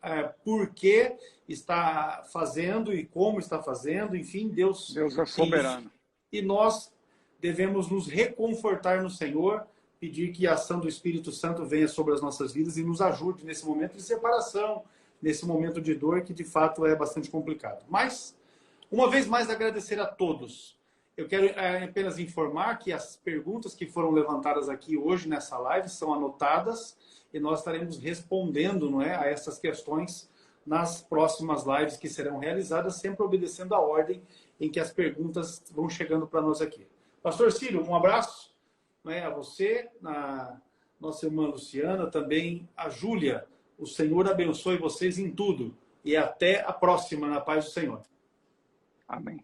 por que está fazendo e como está fazendo. Enfim, Deus é soberano. E nós devemos nos reconfortar no Senhor, pedir que a ação do Espírito Santo venha sobre as nossas vidas e nos ajude nesse momento de separação, nesse momento de dor que de fato é bastante complicado. Mas, uma vez mais, agradecer a todos. Eu quero apenas informar que as perguntas que foram levantadas aqui hoje nessa live são anotadas e nós estaremos respondendo, não é, a essas questões nas próximas lives que serão realizadas, sempre obedecendo a ordem em que as perguntas vão chegando para nós aqui. Pastor Ciro, um abraço, né, a você, a nossa irmã Luciana, também a Júlia. O Senhor abençoe vocês em tudo. E até a próxima, na paz do Senhor. Amém.